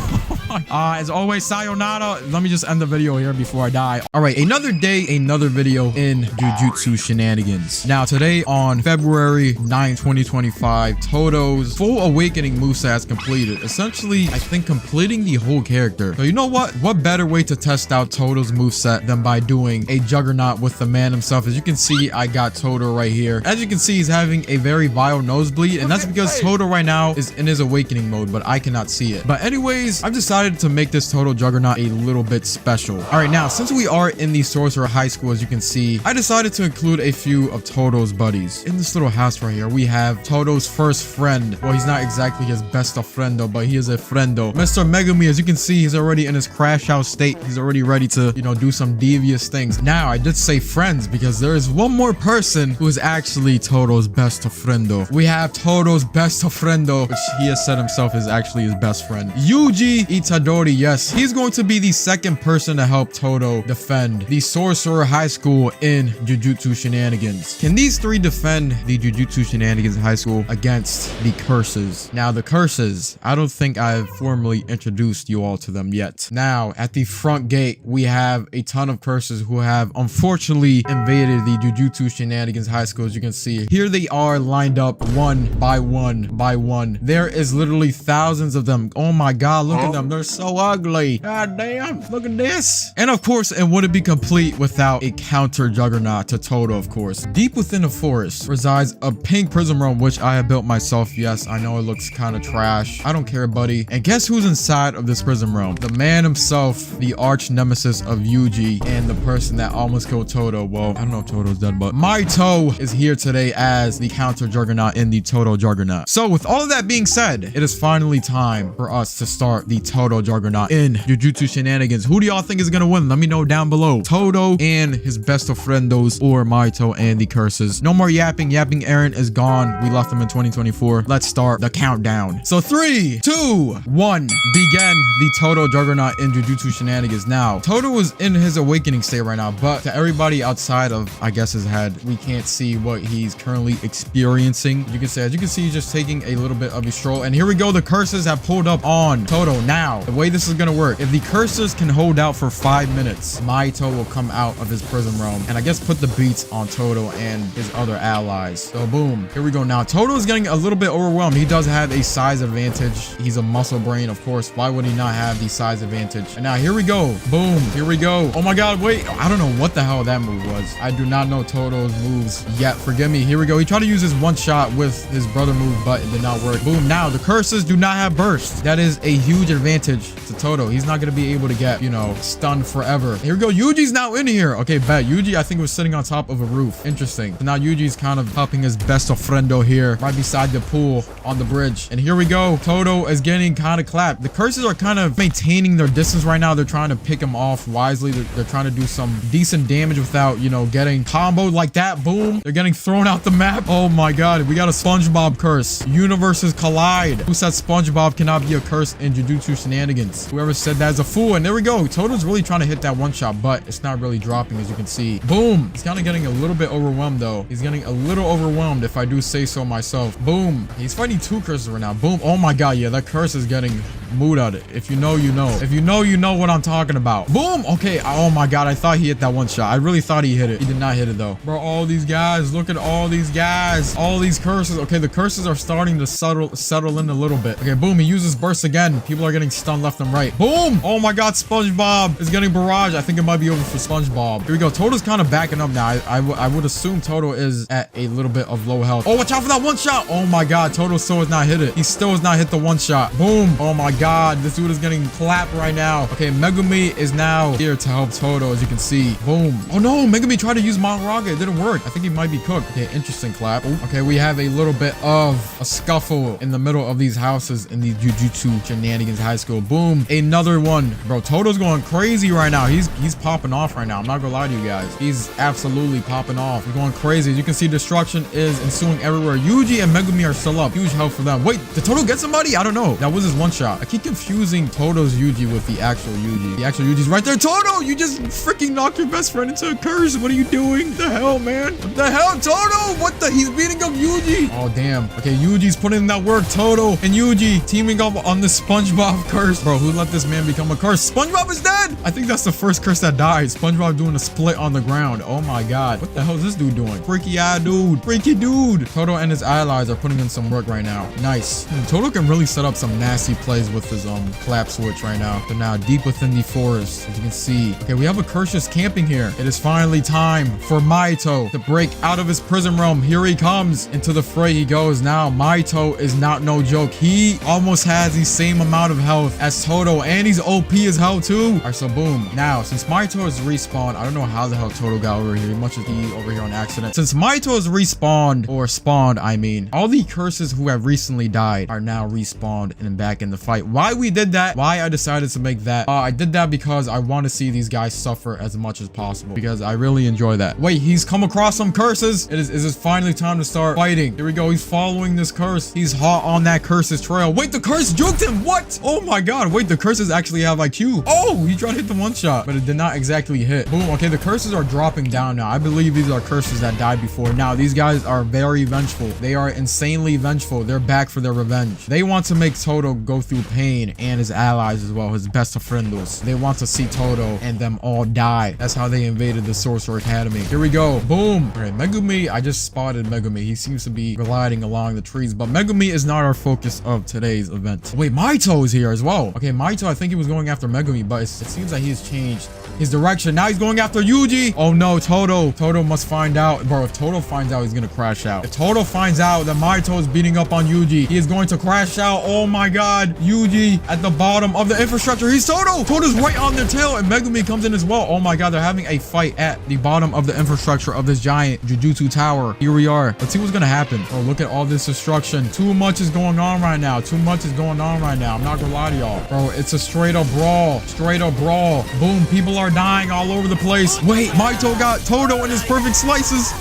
As always, sayonara. Let me just end the video here before I die. All right, another day, another video in Jujutsu Shenanigans. Now, today on February 9, 2025, Todo's full awakening moveset has completed. Essentially, I think completing the whole character. So you know what? What better way to test out Todo's moveset than by doing a Juggernaut with the man himself? As you can see, I got Todo right here. As you can see, he's having a very vile nosebleed, and that's because Todo right now is in his awakening mode, but I cannot see it. But anyways, I've decided to make this Todo Juggernaut a little bit special. All right, now since we are in the Sorcerer High School, as you can see, I decided to include a few of Todo's buddies. In this little house right here, we have Todo's first friend. Well, he's not exactly his best of friendo, but he is a friendo. Mr. Megumi, as you can see, he's already in his crash out state. He's already ready to, you know, do some devious things. Now, I did say friends because there is one more person who is actually Todo's best of friendo. We have Todo's best of friendo, which he has said himself is actually his best friend. Yuji Itadori, yes, he's going to be the second person to help Todo defend the Sorcerer High School in Jujutsu Shenanigans. Can these three defend the Jujutsu Shenanigans High School against the curses? Now, the curses, I don't think I've formally introduced you all to them yet. Now, at the front gate, we have a ton of curses who have unfortunately invaded the Jujutsu Shenanigans High School. As you can see, here they are lined up one by one by one. There is literally thousands of them. Oh my god, look at them. They're so ugly. God damn, look at this. And of course, it wouldn't be complete without a counter Juggernaut to Todo, of course. Deep within the forest resides a pink prism room, which I have built myself. Yes, I know it looks kind of trash. I don't care, buddy. And guess who's inside of this prism room? The man himself, the arch nemesis of Yuji, and the person that almost killed Todo. Well, I don't know if Todo's dead, but Maito is here today as the counter Juggernaut in the Todo Juggernaut. So with all of that being said, it is finally time for us to start the Todo Todo Juggernaut in Jujutsu Shenanigans. Who do y'all think is gonna win? Let me know down below. Todo and his best of friendos, or Mahito and the curses. No more yapping. Yapping Aaron is gone. We left him in 2024. Let's start the countdown. So 3, 2, 1. Begin the Todo Juggernaut in Jujutsu Shenanigans. Now, Todo is in his awakening state right now, but to everybody outside of, I guess, his head, we can't see what he's currently experiencing. You can say, as you can see, he's just taking a little bit of a stroll. And here we go. The curses have pulled up on Todo. Now, the way this is gonna work, if the curses can hold out for 5 minutes, Mahito will come out of his prison realm and I guess put the beats on Todo and his other allies. So boom, here we go. Now Todo is getting a little bit overwhelmed. He does have a size advantage. He's a muscle brain, of course. Why would he not have the size advantage? And now here we go. Boom, here we go. Oh my god, wait, I don't know what the hell that move was. I do not know Todo's moves yet, forgive me. Here we go. He tried to use his one shot with his brother move, but it did not work. Boom. Now the curses do not have burst. That is a huge advantage to Todo. He's not going to be able to get, you know, stunned forever. Here we go. Yuji's now in here. Okay, bet. Yuji, I think, was sitting on top of a roof. Interesting. So now Yuji's kind of helping his best of friendo here, right beside the pool on the bridge. And here we go. Todo is getting kind of clapped. The curses are kind of maintaining their distance right now. They're trying to pick him off wisely. They're trying to do some decent damage without, you know, getting comboed like that. Boom. They're getting thrown out the map. Oh my god. We got a SpongeBob curse. Universes collide. Who said SpongeBob cannot be a curse in Jujutsu Shenanigans? Whoever said that is a fool. And there we go. Todo's really trying to hit that one shot, but it's not really dropping, as you can see. Boom. He's kind of getting a little bit overwhelmed, though. He's getting a little overwhelmed, if I do say so myself. Boom. He's fighting 2 curses right now. Boom. Oh my god. Yeah, that curse is getting mood at it. If you know, you know. If you know, you know what I'm talking about. Boom. Okay. Oh my god. I thought he hit that one shot. I really thought he hit it. He did not hit it, though. Bro, all these guys. Look at all these guys. All these curses. Okay, the curses are starting to settle in a little bit. Okay, boom. He uses burst again. People are getting stunned left and right. Boom. Oh my god. SpongeBob is getting barrage. I think it might be over for SpongeBob. Here we go. Todo's kind of backing up now. I would assume Todo is at a little bit of low health. Oh, watch out for that one shot. Oh my god. Todo still has not hit it. He still has not hit the one shot. Boom. Oh my god. This dude is getting clapped right now. Okay, Megumi is now here to help Todo, as you can see. Boom. Oh no. Megumi tried to use Mount Raga. It didn't work. I think he might be cooked. Okay, interesting clap. Ooh. Okay, we have a little bit of a scuffle in the middle of these houses in the Jujutsu Shenanigans High School. Boom. Another one. Bro, Todo's going crazy right now. He's popping off right now. I'm not gonna lie to you guys. He's absolutely popping off. He's going crazy. As you can see, destruction is ensuing everywhere. Yuji and Megumi are still up. Huge help for them. Wait, did Todo get somebody? I don't know. That was his one shot. I keep confusing Todo's Yuji with the actual Yuji. The actual Yuji's right there. Todo, you just freaking knocked your best friend into a curse. What are you doing? The hell, man? What the hell, Todo? What the? He's beating up Yuji. Oh, damn. Okay, Yuji's putting in that work. Todo and Yuji teaming up on the SpongeBob curse. Bro, who let this man become a curse? SpongeBob is dead. I think that's the first curse that died. SpongeBob doing a split on the ground. Oh my god. What the hell is this dude doing? Freaky eye dude. Freaky dude. Todo and his allies are putting in some work right now. Nice. Todo can really set up some nasty plays with his clap switch right now. They're now deep within the forest, as you can see. Okay, we have a curse just camping here. It is finally time for Mahito to break out of his prison realm. Here he comes. Into the fray he goes. Now Mahito is not no joke. He almost has the same amount of health as Todo, and he's OP as hell too. All right, so boom. Now, since Mahito is respawned, I don't know how the hell Todo got over here. He must be over here on accident. Since Mahito is respawned, or spawned, I mean, all the curses who have recently died are now respawned and back in the fight. Why we did that, why I decided to make that, I did that because I want to see these guys suffer as much as possible, because I really enjoy that. Wait, he's come across some curses. Is it finally time to start fighting? Here we go. He's following this curse. He's hot on that curse's trail. Wait, the curse juked him. What? Oh my god. Wait, the curses actually have IQ. Oh, he tried to hit the one shot, but it did not exactly hit. Boom. Okay, the curses are dropping down now. I believe these are curses that died before. Now, these guys are very vengeful. They are insanely vengeful. They're back for their revenge. They want to make Todo go through pain, and his allies as well, his best of friendos. They want to see Todo and them all die. That's how they invaded the Sorcerer Academy. Here we go. Boom. All right, Megumi. I just spotted Megumi. He seems to be gliding along the trees, but Megumi is not our focus of today's event. Wait, Mahito is here as well. Okay, Mahito, I think he was going after Megumi, but it seems like he's changed his direction. Now he's going after Yuji. Oh no, Todo. Todo must find out. Bro, if Todo finds out, he's gonna crash out. If Todo finds out that Mahito is beating up on Yuji, he is going to crash out. Oh my god. Yuji Yuji at the bottom of the infrastructure. He's Toto. Toto's right on their tail, and Megumi comes in as well. Oh my god, they're having a fight at the bottom of the infrastructure of this giant Jujutsu tower. Here we are. Let's see what's gonna happen. Oh, look at all this destruction. Too much is going on right now. Too much is going on right now. I'm not gonna lie to y'all. Bro, it's a straight up brawl. Straight up brawl. Boom, people are dying all over the place. Wait, Maito got Toto in his perfect slices.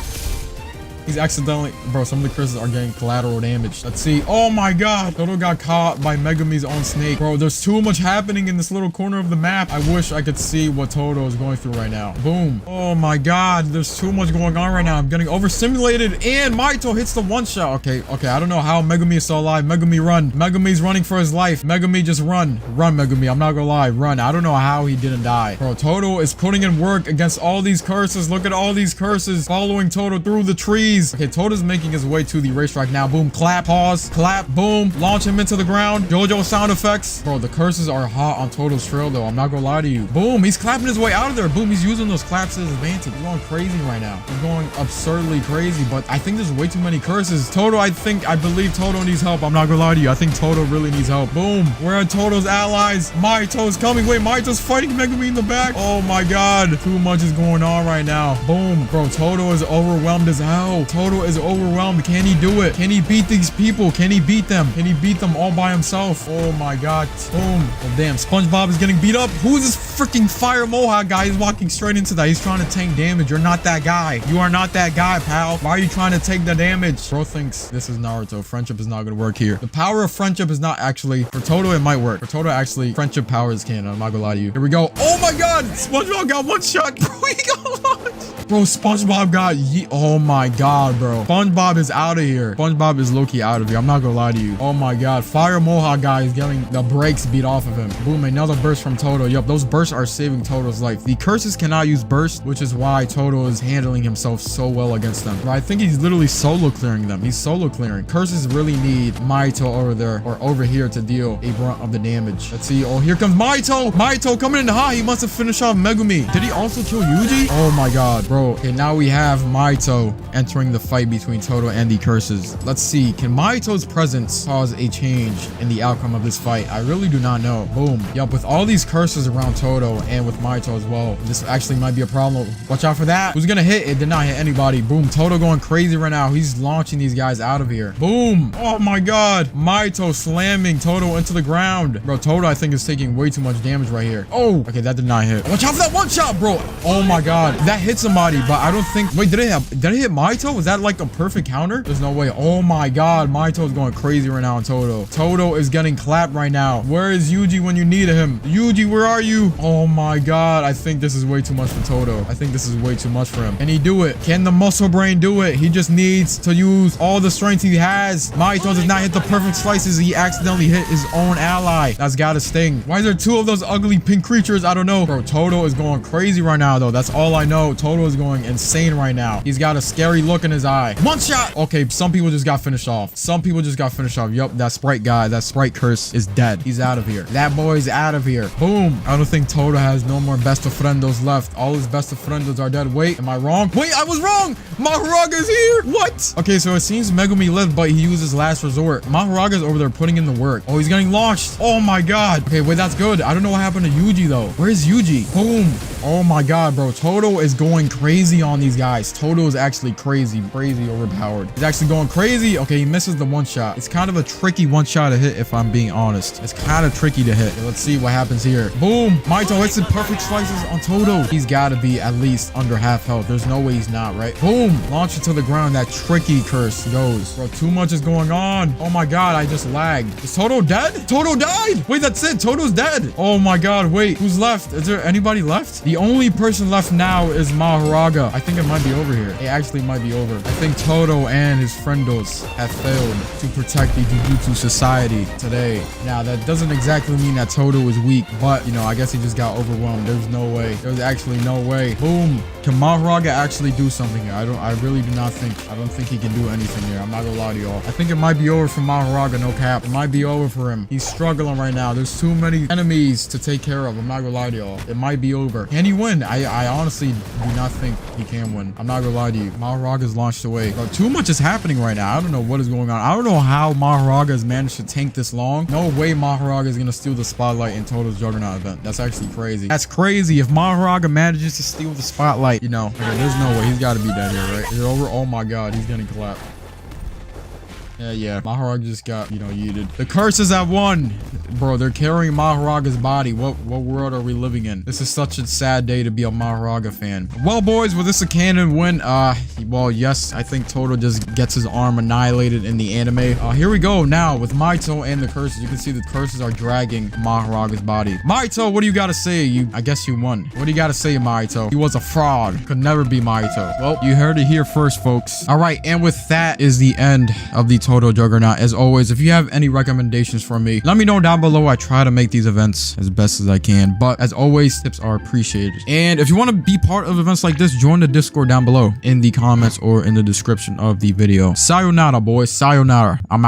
He's accidentally, bro, some of the curses are getting collateral damage. Let's see. Oh my god. Toto got caught by Megumi's own snake. Bro, there's too much happening in this little corner of the map. I wish I could see what Toto is going through right now. Boom. Oh my god. There's too much going on right now. I'm getting overstimulated, and Maito hits the one shot. Okay. I don't know how Megumi is still alive. Megumi, run. Megumi's running for his life. Megumi, just run. Run, Megumi. I'm not gonna lie. Run. I don't know how he didn't die. Bro, Toto is putting in work against all these curses. Look at all these curses following Toto through the trees. Okay, Toto's making his way to the racetrack now. Boom, clap, pause, clap, boom, launch him into the ground. JoJo sound effects. Bro, the curses are hot on Toto's trail though. I'm not gonna lie to you. Boom, he's clapping his way out of there. Boom, he's using those claps to his advantage. He's going crazy right now. He's going absurdly crazy, but I think there's way too many curses. Toto, I believe Toto needs help. I'm not gonna lie to you. I think Toto really needs help. Boom, where are Toto's allies? Maito's coming. Wait, Maito's fighting Megumi in the back. Oh my god, too much is going on right now. Boom, bro, Toto is overwhelmed as hell. Toto is overwhelmed. Can he do it? Can he beat these people? Can he beat them? Can he beat them all by himself? Oh my god. Boom. Oh damn, SpongeBob is getting beat up. Who is this freaking fire mohawk guy? He's walking straight into that. He's trying to tank damage. You're not that guy. You are not that guy, pal. Why are you trying to take the damage? Bro thinks this is Naruto. Friendship is not gonna work here. The power of friendship is not actually, for Toto it might work. For Toto actually, friendship power is canon. I'm not gonna lie to you. Here we go. Oh my god, SpongeBob got one shot. Bro, he got launched. Bro, SpongeBob got oh my god, bro. SpongeBob is out of here. SpongeBob is low-key out of here. I'm not gonna lie to you. Oh my god. Fire Mohawk guy is getting the brakes beat off of him. Boom, another burst from Toto. Yup, those bursts are saving Toto's life. The curses cannot use burst, which is why Toto is handling himself so well against them. Bro, I think he's literally solo clearing them. He's solo clearing. Curses really need Maito over there or over here to deal a brunt of the damage. Let's see. Oh, here comes Maito. Maito coming in hot. He must have finished off Megumi. Did he also kill Yuji? Oh my god, bro. Okay, now we have Maito entering the fight between Toto and the curses. Let's see. Can Maito's presence cause a change in the outcome of this fight? I really do not know. Boom. Yup, with all these curses around Toto and with Maito as well, this actually might be a problem. Watch out for that. Who's gonna hit? It did not hit anybody. Boom. Toto going crazy right now. He's launching these guys out of here. Boom. Oh my god. Maito slamming Toto into the ground. Bro, Toto I think is taking way too much damage right here. Oh, okay, that did not hit. Watch out for that one shot, bro. Oh my god. That hit somebody, but I don't think, wait, did it hit Maito? Was that like a perfect counter? There's no way. Oh my god, Maito's going crazy right now on Toto. Toto is getting clapped right now. Where is Yuji when you need him? Yuji, where are you? Oh my god, I think this is way too much for Toto. I think this is way too much for him. Can he do it? Can the muscle brain do it? He just needs to use all the strength he has. Maito does not hit the perfect slices. He accidentally hit his own ally. That's gotta sting. Why is there two of those ugly pink creatures? I don't know. Bro, Toto is going crazy right now though. That's all I know. Toto is going insane right now. He's got a scary look in his eye. One shot. Okay, some people just got finished off. Some people just got finished off. Yup, that Sprite guy, that Sprite curse is dead. He's out of here. That boy's out of here. Boom. I don't think Toto has no more best of friendos left. All his best of friendos are dead. Wait, am I wrong? Wait, I was wrong. Maharaga is here. What? Okay, so it seems Megumi lived, but he used his last resort. Maharaga's over there putting in the work. Oh, he's getting launched. Oh my god. Okay, wait, that's good. I don't know what happened to Yuji though. Where's Yuji? Boom. Oh my god, bro. Toto is going crazy on these guys. Toto is actually crazy overpowered. He's actually going crazy. Okay, he misses the one shot. It's kind of a tricky one shot to hit if I'm being honest. It's kind of tricky to hit. Okay, let's see what happens here. Boom. Maito hits the perfect slices on Toto. He's got to be at least under half health. There's no way he's not, right? Boom. Launch it to the ground. That tricky curse goes. Bro, too much is going on. Oh my god, I just lagged. Is Toto dead? Toto died. Wait, that's it. Toto's dead. Oh my god, wait. Who's left? Is there anybody left? The only person left now is Maharaga. I think it might be over here. It actually might be over. I think Toto and his friendos have failed to protect the Jujutsu society today. Now, that doesn't exactly mean that Toto is weak, but, you know, I guess he just got overwhelmed. There's no way. There's actually no way. Boom. Can Mahoraga actually do something here? I really do not think. I don't think he can do anything here. I'm not gonna lie to y'all. I think it might be over for Mahoraga, no cap. It might be over for him. He's struggling right now. There's too many enemies to take care of. I'm not gonna lie to y'all. It might be over. Can he win? I honestly do not think he can win. I'm not gonna lie to you. Mahoraga's launched away. Bro, too much is happening right now. I don't know what is going on. I don't know how Mahoraga has managed to tank this long. No way Mahoraga is gonna steal the spotlight in Toto's Juggernaut event. That's actually crazy. That's crazy. If Mahoraga manages to steal the spotlight, you know, okay, there's no way. He's got to be dead here, right? Is it over? Oh my god, he's getting clapped. Yeah. Mahoraga just got, you know, yeeted. The curses have won. Bro, they're carrying Mahoraga's body. What world are we living in? This is such a sad day to be a Mahoraga fan. Well, boys, was this a canon win? Well, yes, I think Toto just gets his arm annihilated in the anime. Here we go now with Maito and the curses. You can see the curses are dragging Mahoraga's body. Maito, what do you got to say? I guess you won. What do you got to say, Maito? He was a fraud. Could never be Maito. Well, you heard it here first, folks. All right, and with that is the end of the Toto Juggernaut. As always, if you have any recommendations for me, let me know down below. I try to make these events as best as I can, but as always, tips are appreciated. And if you want to be part of events like this, join the Discord down below in the comments or in the description of the video. Sayonara, boys. Sayonara. I'm out.